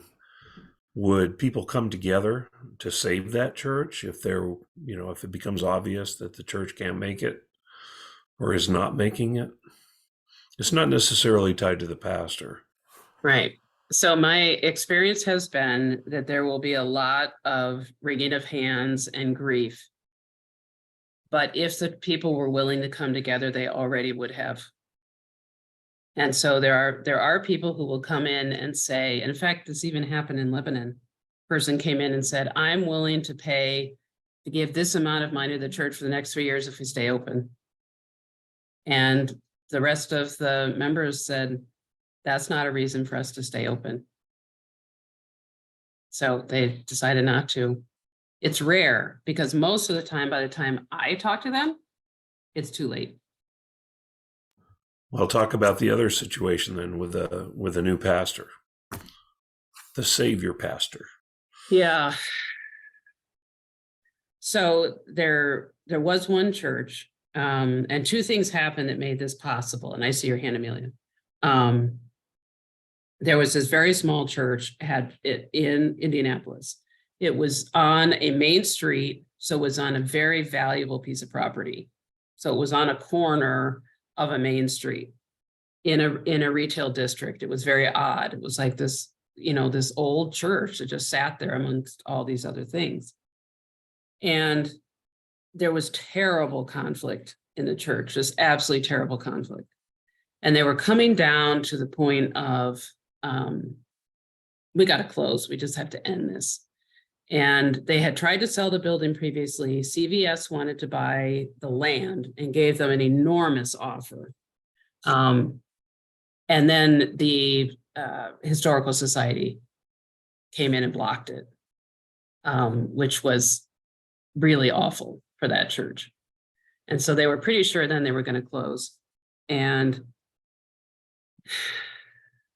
would people come together to save that church if if it becomes obvious that the church can't make it or is not making it? It's not necessarily tied to the pastor. Right. So my experience has been that there will be a lot of wringing of hands and grief. But if the people were willing to come together, they already would have. And so there are people who will come in and say, in fact, this even happened in Lebanon. Person came in and said, I'm willing to give this amount of money to the church for the next 3 years if we stay open. And the rest of the members said, that's not a reason for us to stay open. So they decided not to. It's rare because most of the time, by the time I talk to them, it's too late. Well, talk about the other situation then with a new pastor, the Savior pastor. Yeah. So there there was one church, and two things happened that made this possible. And I see your hand, Amelia. There was this very small church had it in Indianapolis. It was on a main street, so it was on a very valuable piece of property. So it was on a corner of a main street in a retail district. It was very odd. It was like this, this old church that just sat there amongst all these other things. And there was terrible conflict in the church, just absolutely terrible conflict. And they were coming down to the point of, we got to close. We just have to end this. And they had tried to sell the building previously. CVS wanted to buy the land and gave them an enormous offer. And then the Historical Society came in and blocked it, which was really awful for that church. And so they were pretty sure then they were going to close. And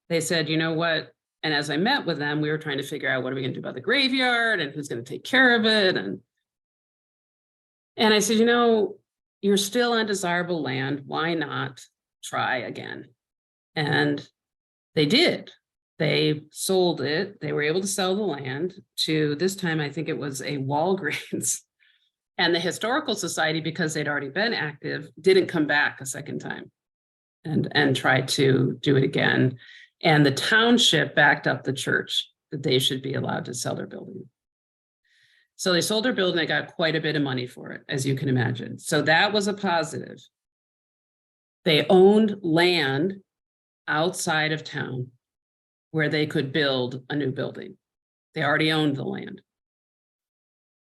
they said, you know what? And as I met with them, we were trying to figure out what are we going to do about the graveyard and who's going to take care of it. And I said, you're still on desirable land. Why not try again? And they did. They sold it. They were able to sell the land to, this time, I think it was a Walgreens. And the Historical Society, because they'd already been active, didn't come back a second time and try to do it again. And the township backed up the church that they should be allowed to sell their building. So they sold their building. They got quite a bit of money for it, as you can imagine. So that was a positive. They owned land outside of town where they could build a new building. They already owned the land.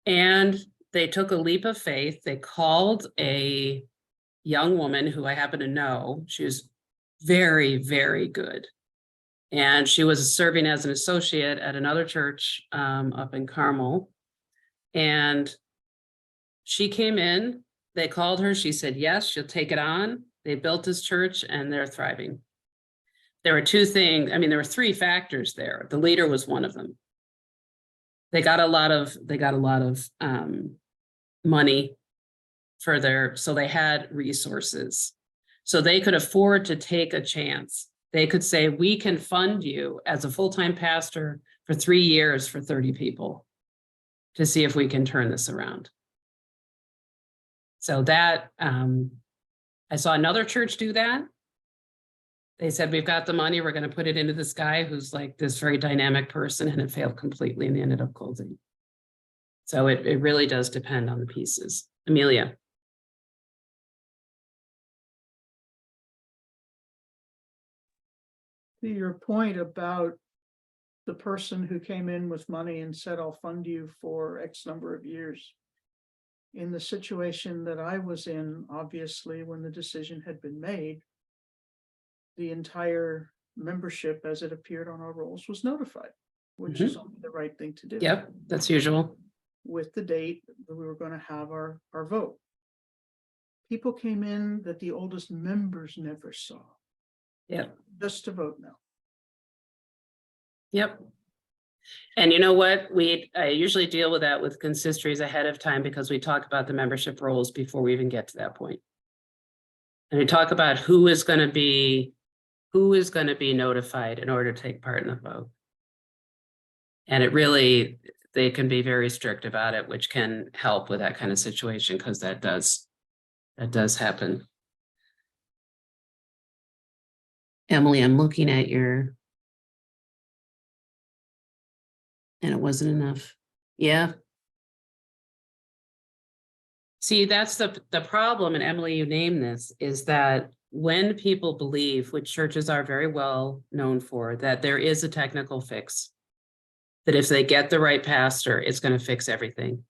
And they took a leap of faith. They called a young woman who I happen to know. She was very, very good. And she was serving as an associate at another church up in Carmel. And she came in, they called her, she said, yes, she'll take it on. They built this church and they're thriving. There were two things, there were three factors there. The leader was one of them. They got a lot of money for so they had resources. So they could afford to take a chance. They could say, we can fund you as a full-time pastor for 3 years for 30 people to see if we can turn this around. So that, I saw another church do that. They said, we've got the money, we're going to put it into this guy who's like this very dynamic person, and it failed completely and they ended up closing. So it really does depend on the pieces. Amelia. To your point about the person who came in with money and said, I'll fund you for X number of years. In the situation that I was in, obviously, when the decision had been made, the entire membership, as it appeared on our rolls, was notified, which is only the right thing to do. Yep, that's usual. With the date that we were going to have our vote. People came in that the oldest members never saw. Yep. Just to vote no. Yep. And you know what? I usually deal with that with consistories ahead of time because we talk about the membership roles before we even get to that point. And we talk about who is going to be notified in order to take part in the vote. And they can be very strict about it, which can help with that kind of situation because that does happen. Emily, I'm looking at and it wasn't enough. Yeah. See, that's the problem, and Emily, you named this, is that when people believe, which churches are very well known for, that there is a technical fix, that if they get the right pastor, it's going to fix everything.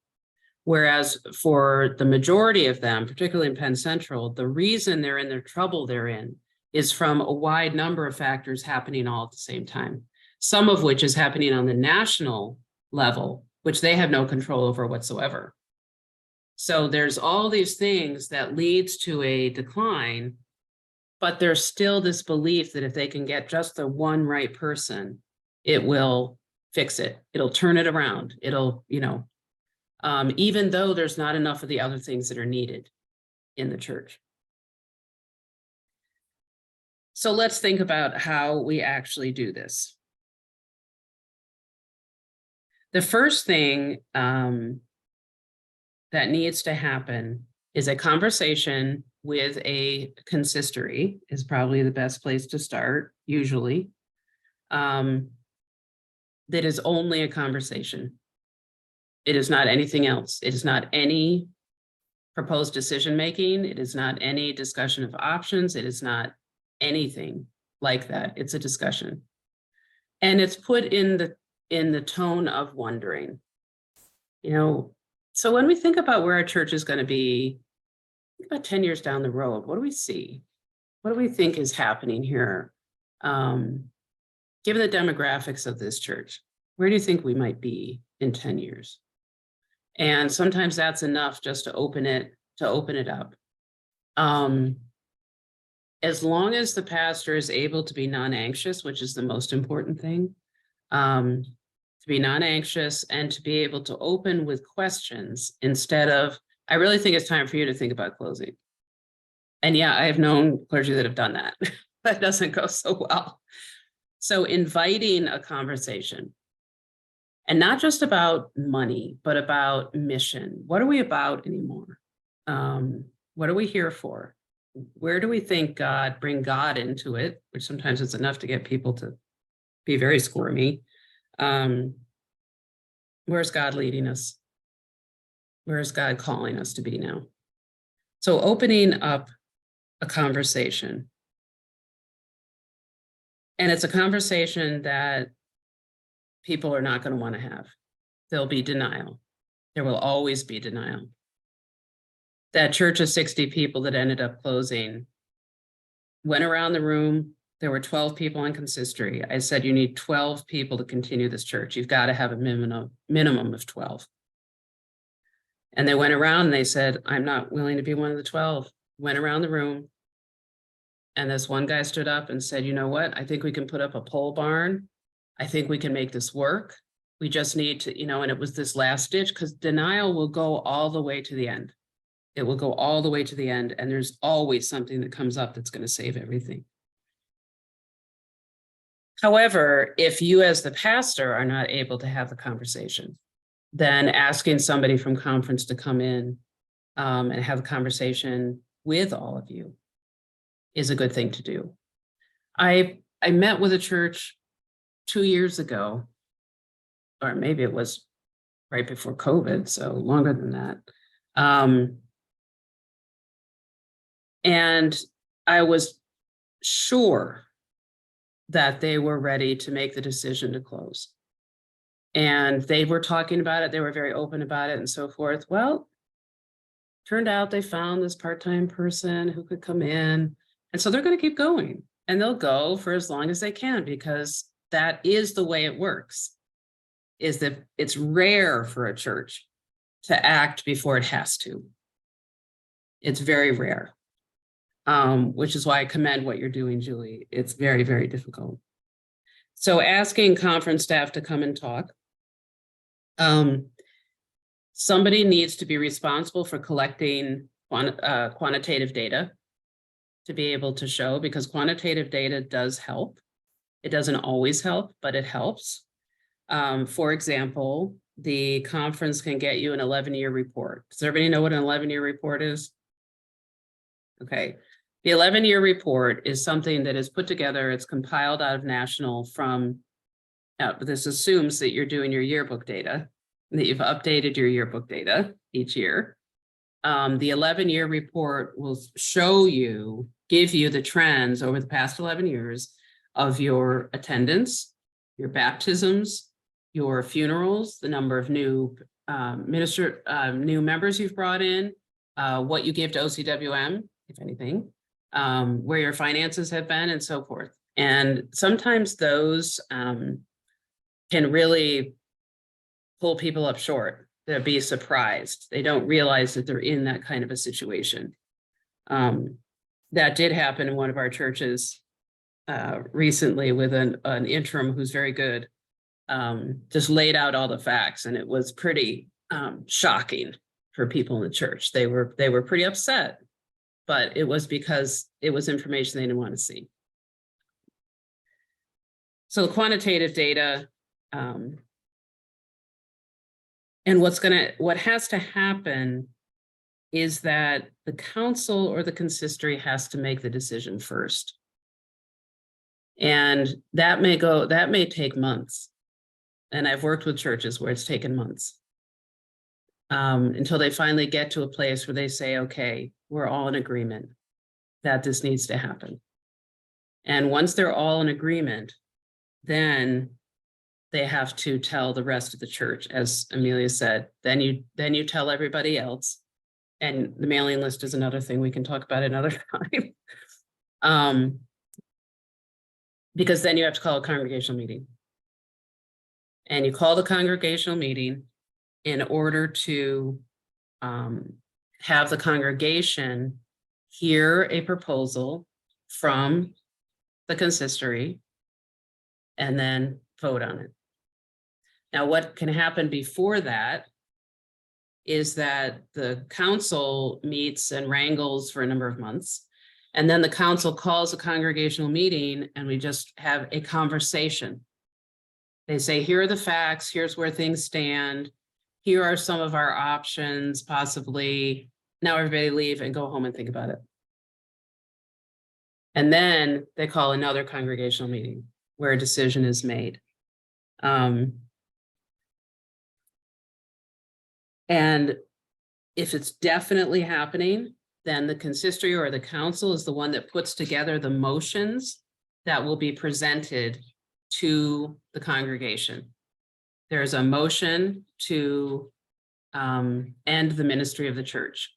Whereas for the majority of them, particularly in Penn Central, the reason they're in the trouble they're in is from a wide number of factors happening all at the same time, some of which is happening on the national level, which they have no control over whatsoever. So there's all these things that leads to a decline, but there's still this belief that if they can get just the one right person, it will fix it. It'll turn it around. It'll, even though there's not enough of the other things that are needed in the church. So let's think about how we actually do this. The first thing that needs to happen is a conversation with a consistory is probably the best place to start, usually. That is only a conversation. It is not anything else. It is not any proposed decision-making. It is not any discussion of options. It is not anything like that. It's a discussion. And it's put in the tone of wondering. You know, so when we think about where our church is going to be, think about 10 years down the road, what do we see? What do we think is happening here? Given the demographics of this church, where do you think we might be in 10 years? And sometimes that's enough just to open it up. As long as the pastor is able to be non-anxious, which is the most important thing, to be non-anxious and to be able to open with questions instead of, I really think it's time for you to think about closing. And yeah, I have known clergy that have done that. That doesn't go so well. So inviting a conversation, and not just about money, but about mission. What are we about anymore? What are we here for? Where do we think bring God into it, which sometimes it's enough to get people to be very squirmy. Where's God leading us? Where is God calling us to be now? So opening up a conversation. And it's a conversation that people are not going to want to have. There'll be denial. There will always be denial. That church of 60 people that ended up closing went around the room. There were 12 people on consistory. I said, you need 12 people to continue this church. You've got to have a minimum of 12. And they went around and they said, I'm not willing to be one of the 12. Went around the room. And this one guy stood up and said, you know what? I think we can put up a pole barn. I think we can make this work. We just need to, and it was this last ditch, because denial will go all the way to the end. It will go all the way to the end. And there's always something that comes up that's going to save everything. However, if you as the pastor are not able to have the conversation, then asking somebody from conference to come in and have a conversation with all of you is a good thing to do. I met with a church 2 years ago, or maybe it was right before COVID, so longer than that. And I was sure that they were ready to make the decision to close. And they were talking about it. They were very open about it and so forth. Well, turned out they found this part-time person who could come in. And so they're going to keep going, and they'll go for as long as they can, because that is the way it works, is that it's rare for a church to act before it has to. It's very rare, which is why I commend what you're doing, Julie. It's very, very difficult. So asking conference staff to come and talk. Somebody needs to be responsible for collecting quantitative data to be able to show, because quantitative data does help. It doesn't always help, but it helps. For example, the conference can get you an 11-year report. Does everybody know what an 11-year report is? Okay. The 11-year report is something that is put together. It's compiled out of national from, this assumes that you're doing your yearbook data, that you've updated your yearbook data each year. The 11-year report will give you the trends over the past 11 years of your attendance, your baptisms, your funerals, the number of new new members you've brought in, what you gave to OCWM, if anything, where your finances have been, and so forth. And sometimes those can really pull people up short. They'll be surprised. They don't realize that they're in that kind of a situation. That did happen in one of our churches recently with an interim who's very good, just laid out all the facts, and it was pretty shocking for people in the church. They were pretty upset, but it was because it was information they didn't want to see. So the quantitative data, and what has to happen is that the council or the consistory has to make the decision first. And that may take months. And I've worked with churches where it's taken months. Until they finally get to a place where they say, okay, we're all in agreement that this needs to happen. And once they're all in agreement, then they have to tell the rest of the church, as Amelia said, then you tell everybody else. And the mailing list is another thing we can talk about another time. Because then you have to call a congregational meeting. And you call the congregational meeting in order to have the congregation hear a proposal from the consistory and then vote on it. Now, what can happen before that is that the council meets and wrangles for a number of months. And then the council calls a congregational meeting and we just have a conversation. They say, here are the facts, here's where things stand. Here are some of our options, possibly. Now everybody leave and go home and think about it. And then they call another congregational meeting where a decision is made. And if it's definitely happening, then the consistory or the council is the one that puts together the motions that will be presented to the congregation. There's a motion to end the ministry of the church.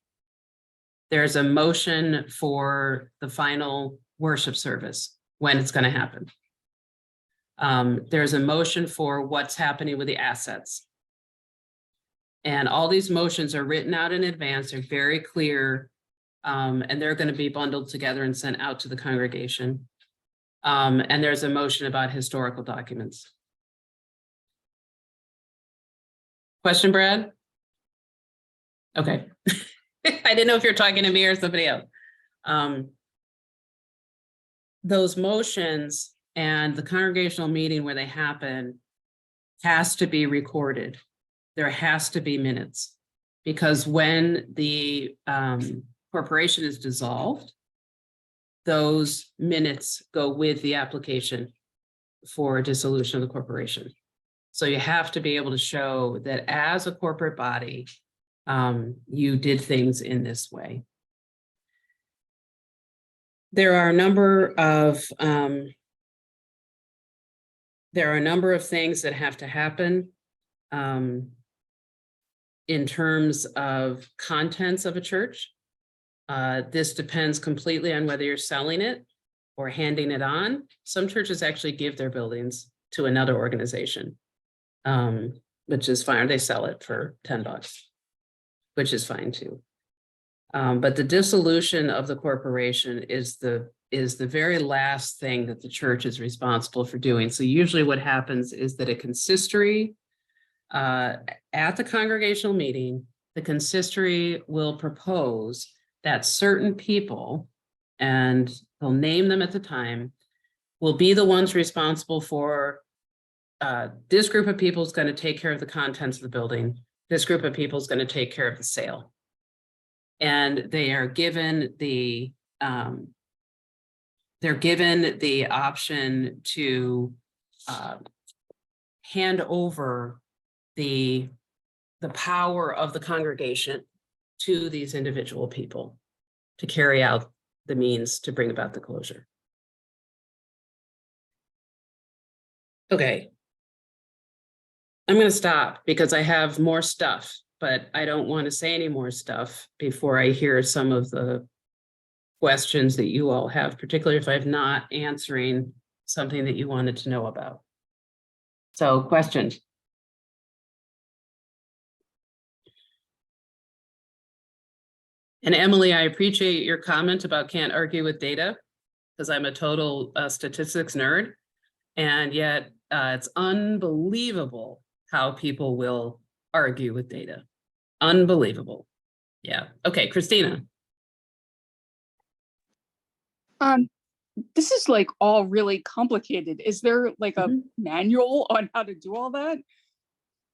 There's a motion for the final worship service, when it's going to happen. There's a motion for what's happening with the assets. And all these motions are written out in advance. They're very clear. And they're going to be bundled together and sent out to the congregation. And there's a motion about historical documents. Question, Brad? Okay. I didn't know if you're talking to me or somebody else. Those motions and the congregational meeting where they happen has to be recorded. There has to be minutes, because when the corporation is dissolved, those minutes go with the application for dissolution of the corporation. So you have to be able to show that as a corporate body, you did things in this way. There are a number of things that have to happen in terms of contents of a church. This depends completely on whether you're selling it or handing it on. Some churches actually give their buildings to another organization, which is fine. They sell it for $10, which is fine too. But the dissolution of the corporation is the very last thing that the church is responsible for doing. So usually what happens is that a consistory at the congregational meeting, the consistory will propose that certain people, and they'll name them at the time, will be the ones responsible for this group of people is going to take care of the contents of the building. This group of people is going to take care of the sale. And they are given the option to hand over the power of the congregation to these individual people to carry out the means to bring about the closure. Okay. I'm going to stop because I have more stuff, but I don't want to say any more stuff before I hear some of the questions that you all have, particularly if I'm not answering something that you wanted to know about. So, questions? And Emily, I appreciate your comment about can't argue with data, because I'm a total statistics nerd. And yet it's unbelievable how people will argue with data. Unbelievable. Yeah. Okay, Christina. This is like all really complicated. Is there like a Mhm. manual on how to do all that?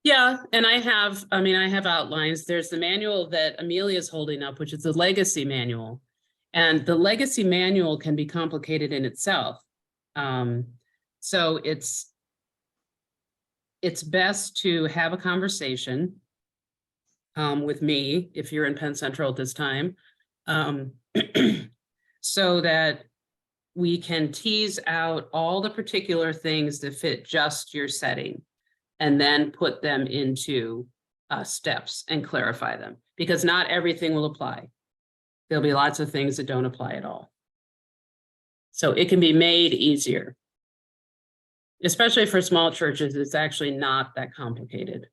Yeah, and I have outlines. There's the manual that Amelia's holding up, which is the legacy manual. And the legacy manual can be complicated in itself. So it's best to have a conversation with me, if you're in Penn Central at this time, so that we can tease out all the particular things that fit just your setting, and then put them into steps and clarify them, because not everything will apply. There'll be lots of things that don't apply at all. So it can be made easier. Especially for small churches, it's actually not that complicated.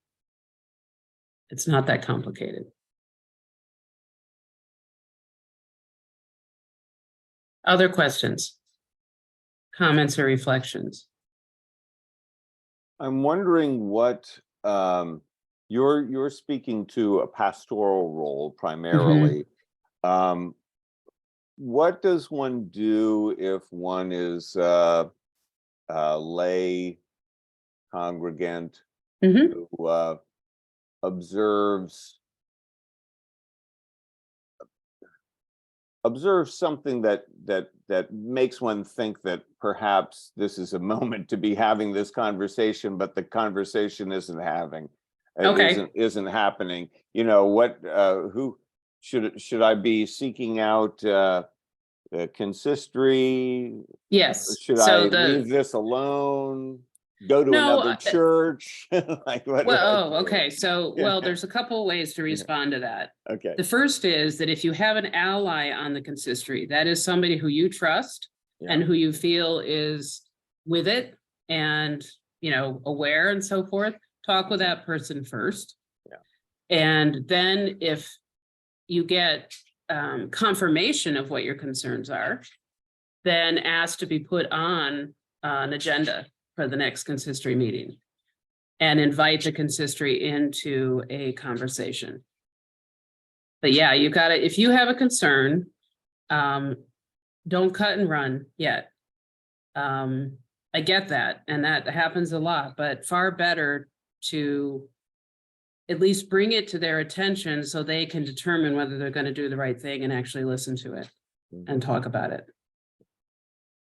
It's not that complicated. Other questions, comments, or reflections? I'm wondering what you're speaking to a pastoral role primarily. What does one do if one is a lay congregant who observes something that makes one think that perhaps this is a moment to be having this conversation, but the conversation isn't happening. You know, what who should I be seeking out consistory? Yes. Should I leave this alone? Go to another church? Like, what do I do? Okay. So, well, there's a couple of ways to respond to that. Okay. The first is that if you have an ally on the consistory, that is somebody who you trust and who you feel is with it and, you know, aware and so forth, talk with that person first. Yeah. And then if you get confirmation of what your concerns are, then ask to be put on an agenda for the next consistory meeting and invite the consistory into a conversation. But yeah, you gotta, if you have a concern, don't cut and run yet. I get that, and that happens a lot, but far better to at least bring it to their attention so they can determine whether they're going to do the right thing and actually listen to it and talk about it.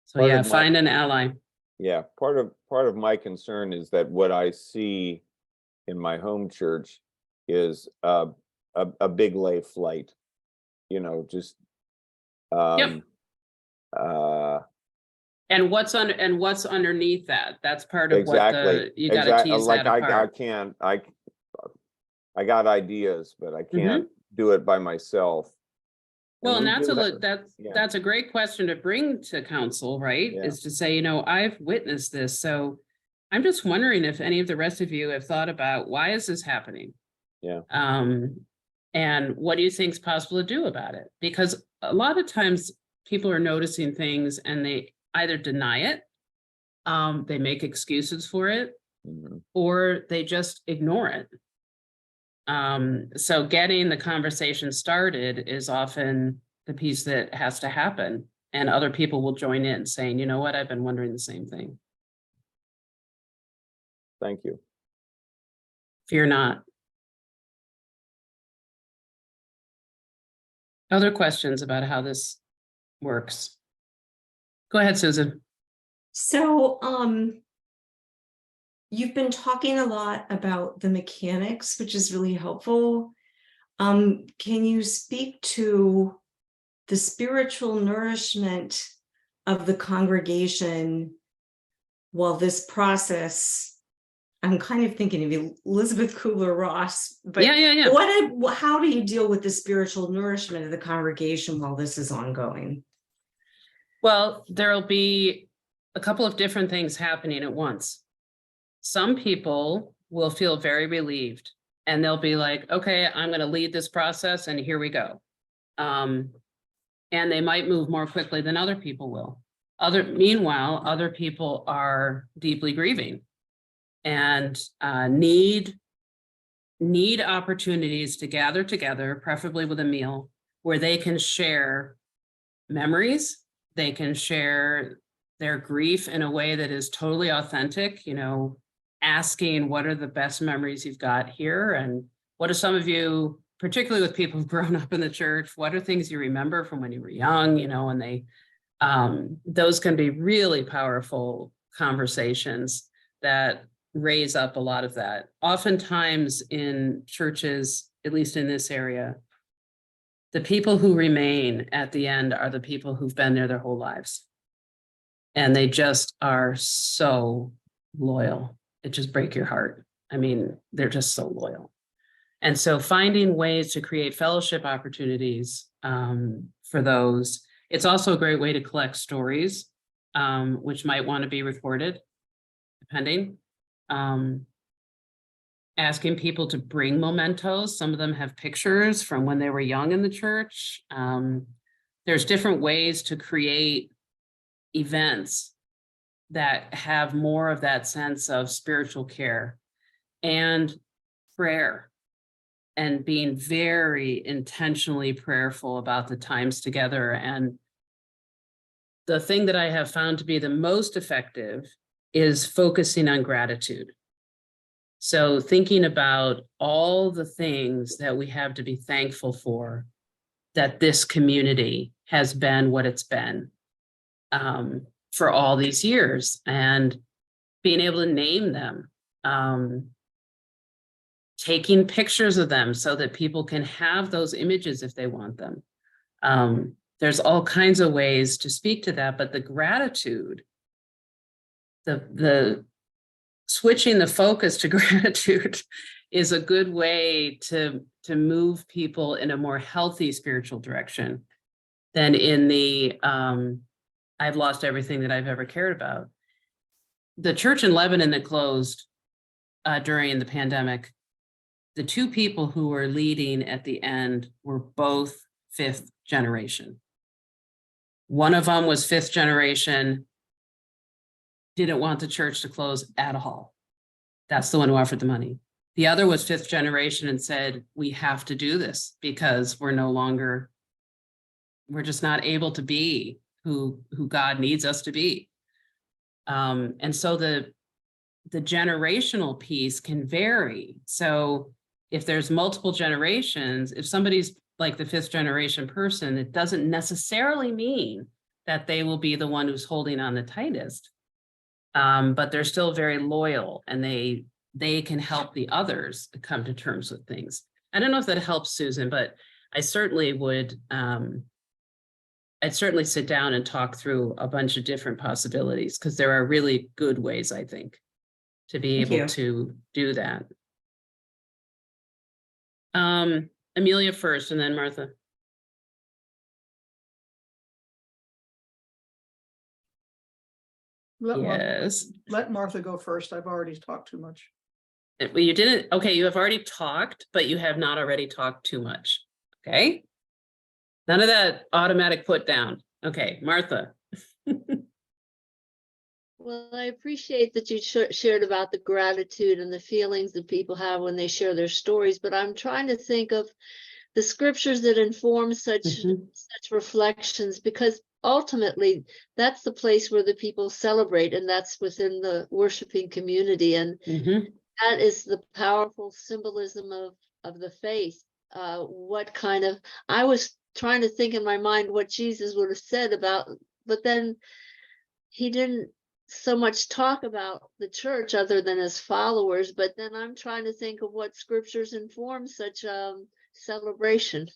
So yeah, find an ally. Yeah, part of my concern is that what I see in my home church is a big lay flight, you know, just And what's underneath that? That's part of exactly. you got to tease like that apart. I got ideas, but I can't do it by myself. Well, and that's a great question to bring to council, right? Yeah. Is to say, you know, I've witnessed this, so I'm just wondering if any of the rest of you have thought about why is this happening? Yeah. And what do you think is possible to do about it? Because a lot of times people are noticing things and they either deny it, they make excuses for it, or they just ignore it. So getting the conversation started is often the piece that has to happen, and other people will join in saying, you know what, I've been wondering the same thing. Thank you. Fear not. Other questions about how this works? Go ahead, Susan. So, you've been talking a lot about the mechanics, which is really helpful. Can you speak to the spiritual nourishment of the congregation while this process? I'm kind of thinking of Elizabeth Kubler-Ross, but how do you deal with the spiritual nourishment of the congregation while this is ongoing? Well, there'll be a couple of different things happening at once. Some people will feel very relieved and they'll be like, okay, I'm going to lead this process and here we go. And they might move more quickly than other people will. Meanwhile, other people are deeply grieving and need need opportunities to gather together, preferably with a meal, where they can share memories, they can share their grief in a way that is totally authentic, you know, asking what are the best memories you've got here, and what are some of you, particularly with people who've grown up in the church, what are things you remember from when you were young, you know, and they, those can be really powerful conversations that raise up a lot of that. Oftentimes in churches, at least in this area, the people who remain at the end are the people who've been there their whole lives. And they just are so loyal. It just breaks your heart. I mean, they're just so loyal. And so finding ways to create fellowship opportunities for those. It's also a great way to collect stories, which might want to be recorded, depending. Asking people to bring mementos. Some of them have pictures from when they were young in the church. There's different ways to create events that have more of that sense of spiritual care and prayer, and being very intentionally prayerful about the times together. And the thing that I have found to be the most effective is focusing on gratitude. So thinking about all the things that we have to be thankful for, that this community has been what it's been for all these years, and being able to name them, taking pictures of them so that people can have those images if they want them. There's all kinds of ways to speak to that, but the gratitude, the switching the focus to gratitude is a good way to move people in a more healthy spiritual direction than in the I've lost everything that I've ever cared about. The church in Lebanon that closed during the pandemic, the two people who were leading at the end were both fifth generation. One of them was fifth generation, didn't want the church to close at all. That's the one who offered the money. The other was fifth generation and said, we have to do this because we're just not able to be who God needs us to be. And so the generational piece can vary. So if there's multiple generations, if somebody's like the fifth generation person, it doesn't necessarily mean that they will be the one who's holding on the tightest. But they're still very loyal, and they can help the others come to terms with things. I don't know if that helps, Susan, but I certainly would, I'd certainly sit down and talk through a bunch of different possibilities, because there are really good ways, I think, to be able to do that. Amelia first, and then Martha. Yes. Let Martha go first. I've already talked too much. Well, you didn't. Okay, you have already talked, but you have not already talked too much. Okay. None of that automatic put down. Okay, Martha. Well, I appreciate that you shared about the gratitude and the feelings that people have when they share their stories, but I'm trying to think of the scriptures that inform such reflections, because ultimately that's the place where the people celebrate, and that's within the worshiping community, and that is the powerful symbolism of the faith. What kind of, I was trying to think in my mind what Jesus would have said about, but then he didn't so much talk about the church other than his followers, but then I'm trying to think of what scriptures inform such celebration,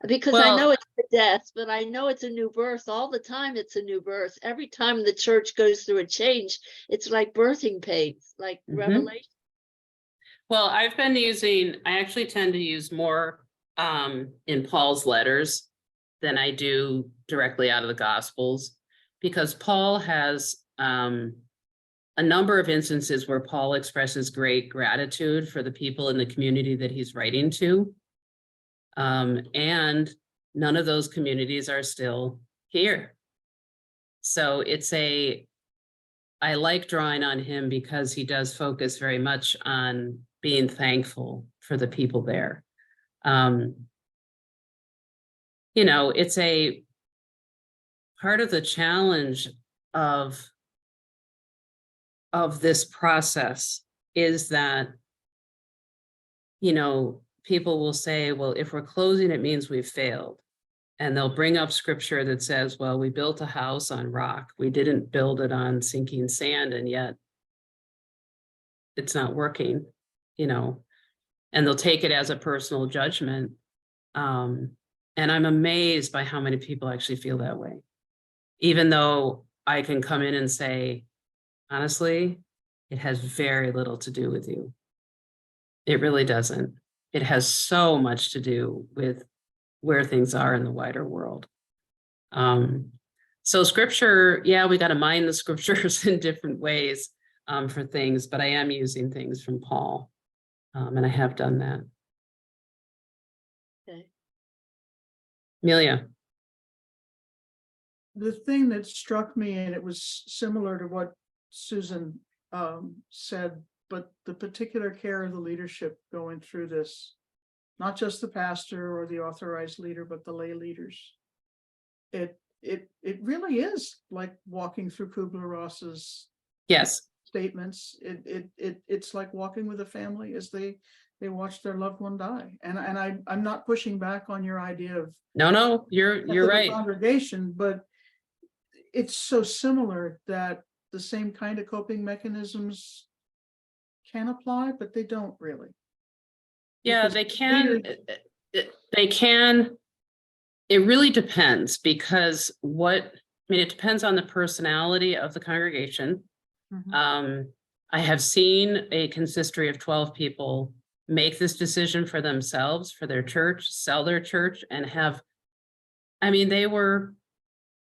because I know it's the death, but I know it's a new birth. All the time it's a new birth. Every time the church goes through a change, it's like birthing pains, like Revelation. Well, I've been using, I actually tend to use more in Paul's letters than I do directly out of the Gospels, because Paul has a number of instances where Paul expresses great gratitude for the people in the community that he's writing to. And none of those communities are still here. So I like drawing on him because he does focus very much on being thankful for the people there. It's a part of the challenge of this process is that, people will say, well, if we're closing, it means we've failed. And they'll bring up scripture that says, well, we built a house on rock. We didn't build it on sinking sand, and yet it's not working, and they'll take it as a personal judgment. And I'm amazed by how many people actually feel that way. Even though I can come in and say, honestly, it has very little to do with you. It really doesn't. It has so much to do with where things are in the wider world. So scripture, yeah, we got to mine the scriptures in different ways for things, but I am using things from Paul, and I have done that. Okay. Amelia. The thing that struck me, and it was similar to what Susan said, but the particular care of the leadership going through this, not just the pastor or the authorized leader, but the lay leaders. It really is like walking through Kubler-Ross's Yes. statements. It's like walking with a family as they watch their loved one die. And I'm not pushing back on your idea of No, you're right. congregation, but it's so similar that the same kind of coping mechanisms can apply, but they don't really. Yeah, Because they can. They can. It really depends, because it depends on the personality of the congregation. Mhm. I have seen a consistory of 12 people make this decision for themselves, for their church, sell their church, and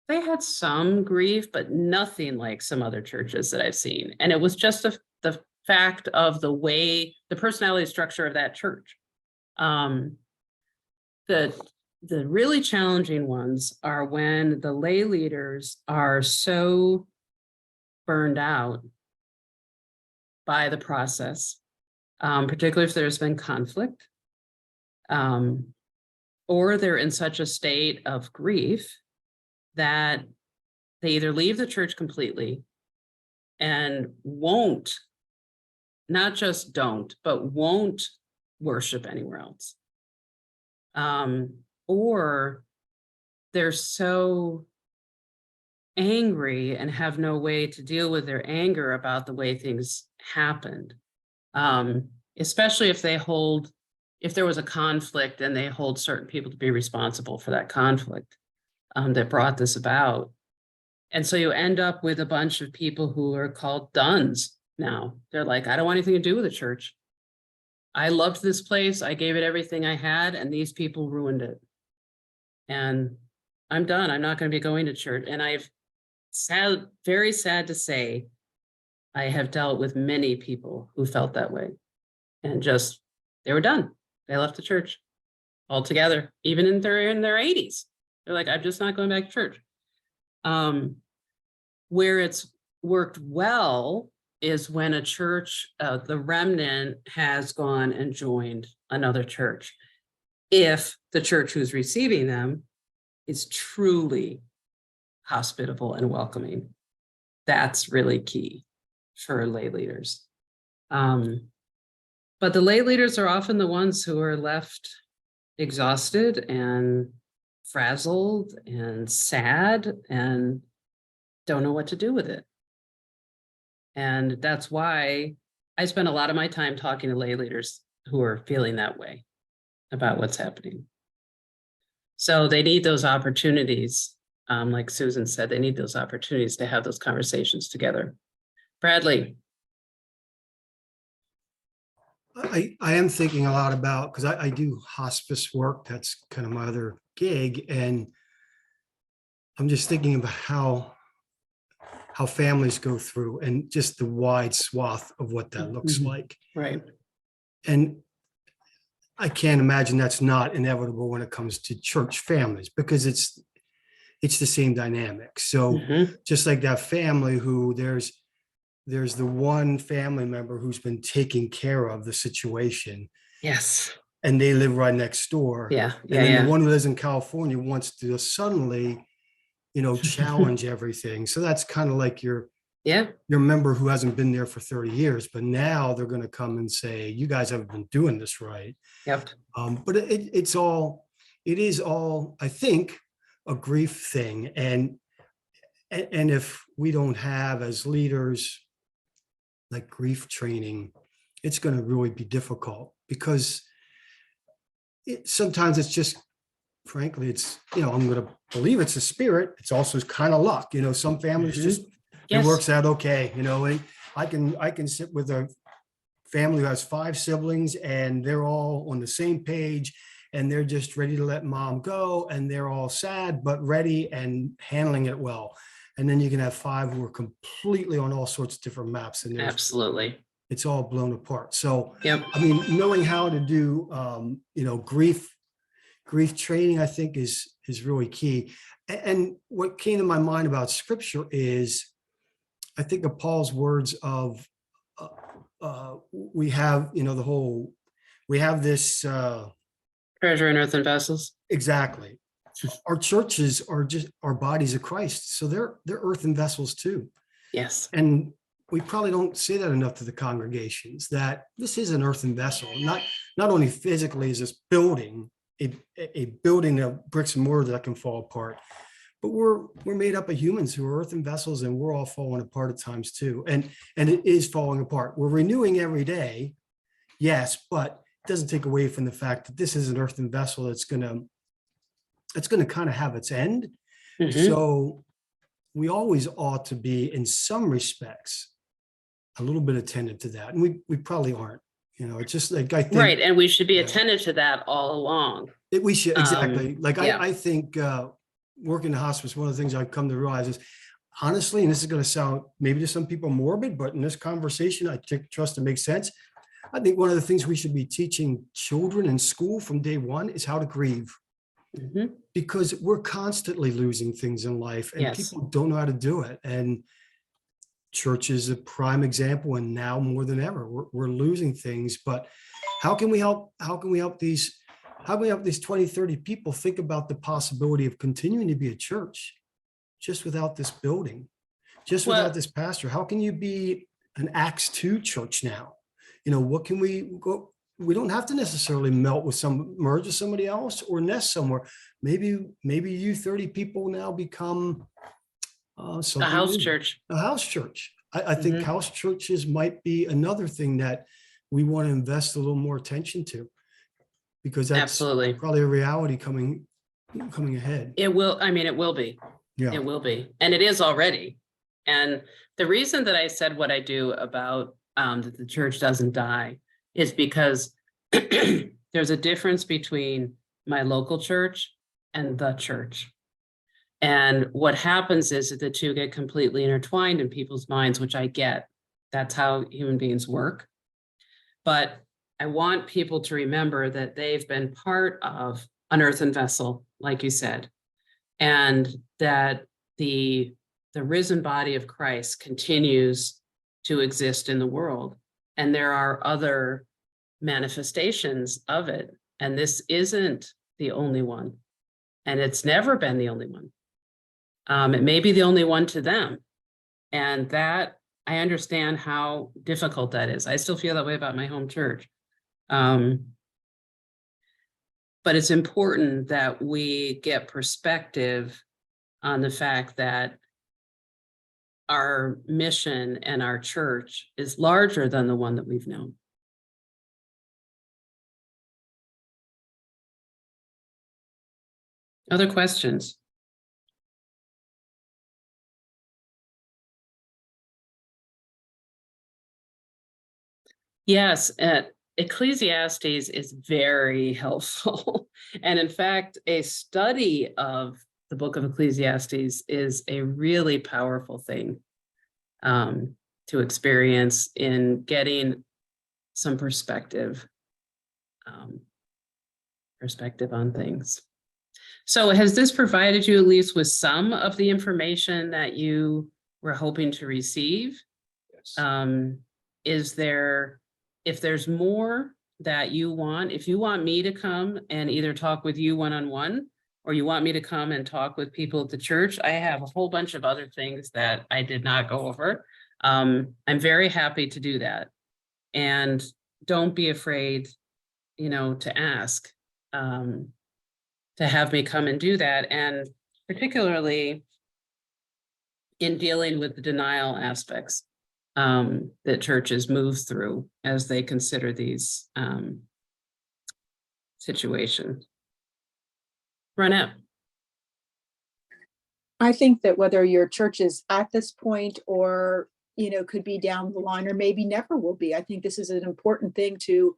they had some grief, but nothing like some other churches that I've seen. And it was just the fact of the personality structure of that church. The really challenging ones are when the lay leaders are so burned out by the process, particularly if there's been conflict, or they're in such a state of grief that they either leave the church completely and not just don't, but won't worship anywhere else. Or they're so angry and have no way to deal with their anger about the way things happened. Especially if there was a conflict and they hold certain people to be responsible for that conflict that brought this about. And so you end up with a bunch of people who are called duns now. They're like, I don't want anything to do with the church. I loved this place. I gave it everything I had, and these people ruined it. And I'm done. I'm not going to be going to church. And very sad to say, I have dealt with many people who felt that way, and they were done. They left the church altogether, even in their 80s. They're like, I'm just not going back to church. Where it's worked well is when a church, the remnant, has gone and joined another church. If the church who's receiving them is truly hospitable and welcoming, that's really key for lay leaders. But the lay leaders are often the ones who are left exhausted and frazzled and sad and don't know what to do with it. And that's why I spend a lot of my time talking to lay leaders who are feeling that way about what's happening. So they need those opportunities. Like Susan said, they need those opportunities to have those conversations together. Bradley. I am thinking a lot about, because I do hospice work. That's kind of my other gig. And I'm just thinking about how families go through and just the wide swath of what that looks like. Right. And I can't imagine that's not inevitable when it comes to church families, because it's the same dynamic. So just like that family who there's there's the one family member who's been taking care of the situation, Yes. and they live right next door. Yeah. And Yeah. then Yeah. the one who lives in California wants to suddenly, challenge everything. So that's kind of like your member who hasn't been there for 30 years, but now they're going to come and say, you guys haven't been doing this right. Yep. But it is all, I think, a grief thing. And if we don't have as leaders like grief training, it's going to really be difficult, because sometimes it's just, frankly, it's, I'm going to believe it's a spirit. It's also kind of luck. Some families just, it works out okay, and I can sit with a family who has 5 siblings and they're all on the same page, and they're just ready to let mom go, and they're all sad but ready and handling it well. And then you can have 5 who are completely on all sorts of different maps, and Absolutely. it's all blown apart. So, Yep. I mean, knowing how to do, grief training, I think is really key. And what came to my mind about scripture is, I think of Paul's words of, we have, we have this, Treasure in earthen vessels. exactly. Our churches are just our bodies of Christ. So they're earthen vessels too. Yes. And we probably don't say that enough to the congregations, that this is an earthen vessel. Not only physically is this building a building of bricks and mortar that can fall apart, but we're made up of humans who are earthen vessels, and we're all falling apart at times too. And it is falling apart. We're renewing every day, yes, but it doesn't take away from the fact that this is an earthen vessel that's gonna kind of have its end. So we always ought to be, in some respects, a little bit attentive to that. And we probably aren't. It's just like, I think. Right. And we should be attentive to that all along. We should, exactly. Yeah. I think working in hospice, one of the things I've come to realize is, honestly, and this is going to sound maybe to some people morbid, but in this conversation, I trust it makes sense. I think one of the things we should be teaching children in school from day one is how to grieve. Because we're constantly losing things in life, and people don't know how to do it. And church is a prime example, and now more than ever, we're losing things. But how can we help these 20, 30 people think about the possibility of continuing to be a church just without this building, just without this pastor? How can you be an Acts 2 church now? What can we go? We don't have to necessarily merge with somebody else or nest somewhere. Maybe you 30 people now become A house church. A house church. I think house churches might be another thing that we want to invest a little more attention to, because that's Absolutely probably a reality coming ahead. It will. I mean, it will be. Yeah. It will be. And it is already. And the reason that I said what I do about that the church doesn't die is because there's a difference between my local church and the church. And what happens is that the two get completely intertwined in people's minds, which I get. That's how human beings work. But I want people to remember that they've been part of an earthen vessel, like you said, and that the risen body of Christ continues to exist in the world. And there are other manifestations of it. And this isn't the only one. And it's never been the only one. It may be the only one to them. And that, I understand how difficult that is. I still feel that way about my home church. But it's important that we get perspective on the fact that our mission and our church is larger than the one that we've known. Other questions? Yes, Ecclesiastes is very helpful. And in fact, a study of the book of Ecclesiastes is a really powerful thing to experience in getting some perspective on things. So has this provided you at least with some of the information that you were hoping to receive? Is there, if there's more that you want, if you want me to come and either talk with you one-on-one, or you want me to come and talk with people at the church, I have a whole bunch of other things that I did not go over. I'm very happy to do that. And don't be afraid, to ask, to have me come and do that. And particularly in dealing with the denial aspects that churches move through as they consider these situations. Ronette. I think that whether your church is at this point or, could be down the line or maybe never will be, I think this is an important thing to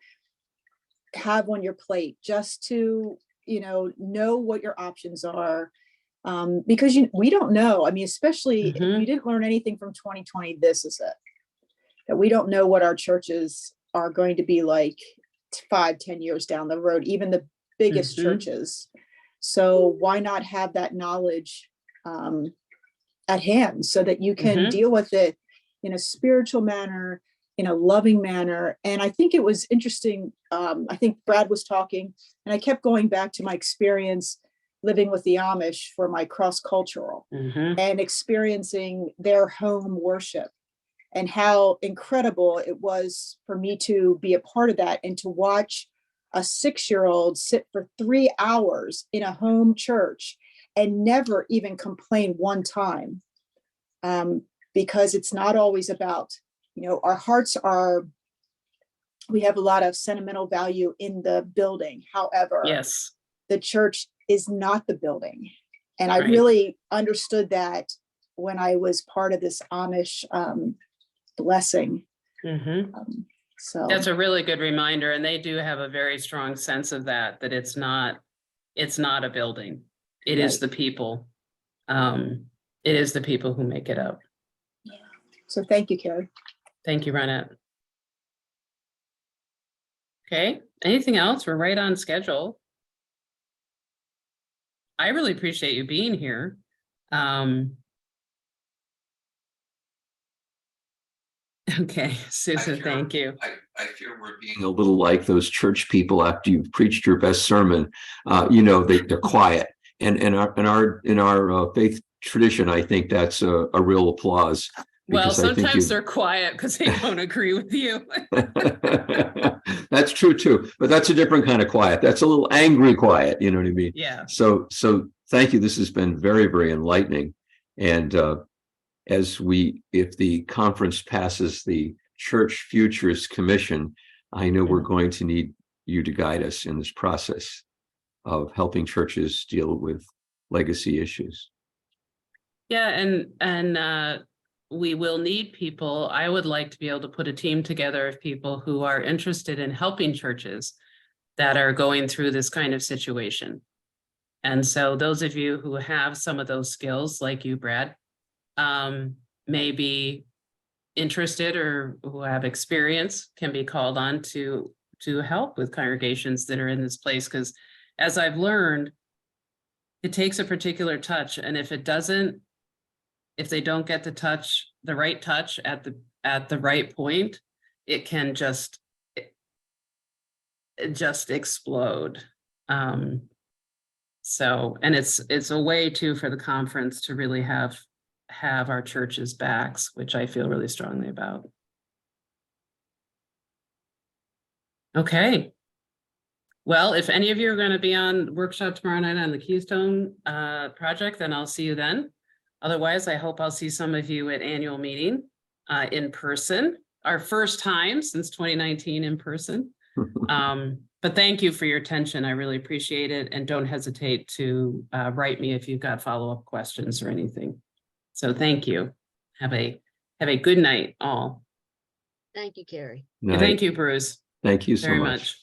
have on your plate, just to, know what your options are. Because we don't know. I mean, especially if you didn't learn anything from 2020, this is it. That we don't know what our churches are going to be like 5-10 years down the road, even the biggest churches. So why not have that knowledge at hand so that you can deal with it in a spiritual manner, in a loving manner. And I think it was interesting. I think Brad was talking, and I kept going back to my experience living with the Amish for my cross-cultural and experiencing their home worship, and how incredible it was for me to be a part of that and to watch a 6-year-old sit for 3 hours in a home church and never even complain one time. Because it's not always about, our hearts are, we have a lot of sentimental value in the building. However, Yes, the church is not the building. And I Right. really understood that when I was part of this Amish blessing. So That's a really good reminder. And they do have a very strong sense of that it's not a building. It is the people. It is the people who make it up. So thank you, Carrie. Thank you, Ronette. Okay, anything else? We're right on schedule. I really appreciate you being here. Okay, Susan, thank you. I fear we're being a little like those church people after you've preached your best sermon. They're quiet. And in our faith tradition, I think that's a real applause. Well, because I think sometimes they're quiet because they don't agree with you. That's true too, but that's a different kind of quiet. That's a little angry quiet, you know what I mean? Yeah. So thank you. This has been very, very enlightening. And if the conference passes the Church Futures Commission, I know we're going to need you to guide us in this process of helping churches deal with legacy issues. Yeah, and we will need people. I would like to be able to put a team together of people who are interested in helping churches that are going through this kind of situation. And so those of you who have some of those skills, like you, Brad, may be interested or who have experience, can be called on to help with congregations that are in this place. Because as I've learned, it takes a particular touch. And if they don't get the right touch at the right point, it can just explode. And it's a way too for the conference to really have our church's backs, which I feel really strongly about. Okay. Well, if any of you are going to be on workshop tomorrow night on the Keystone project, then I'll see you then. Otherwise, I hope I'll see some of you at annual meeting in person, our first time since 2019 in person. But thank you for your attention. I really appreciate it. And don't hesitate to write me if you've got follow-up questions or anything. So thank you. Have a good night, all. Thank you, Carrie. Thank you, Bruce. Thank you so very much. much.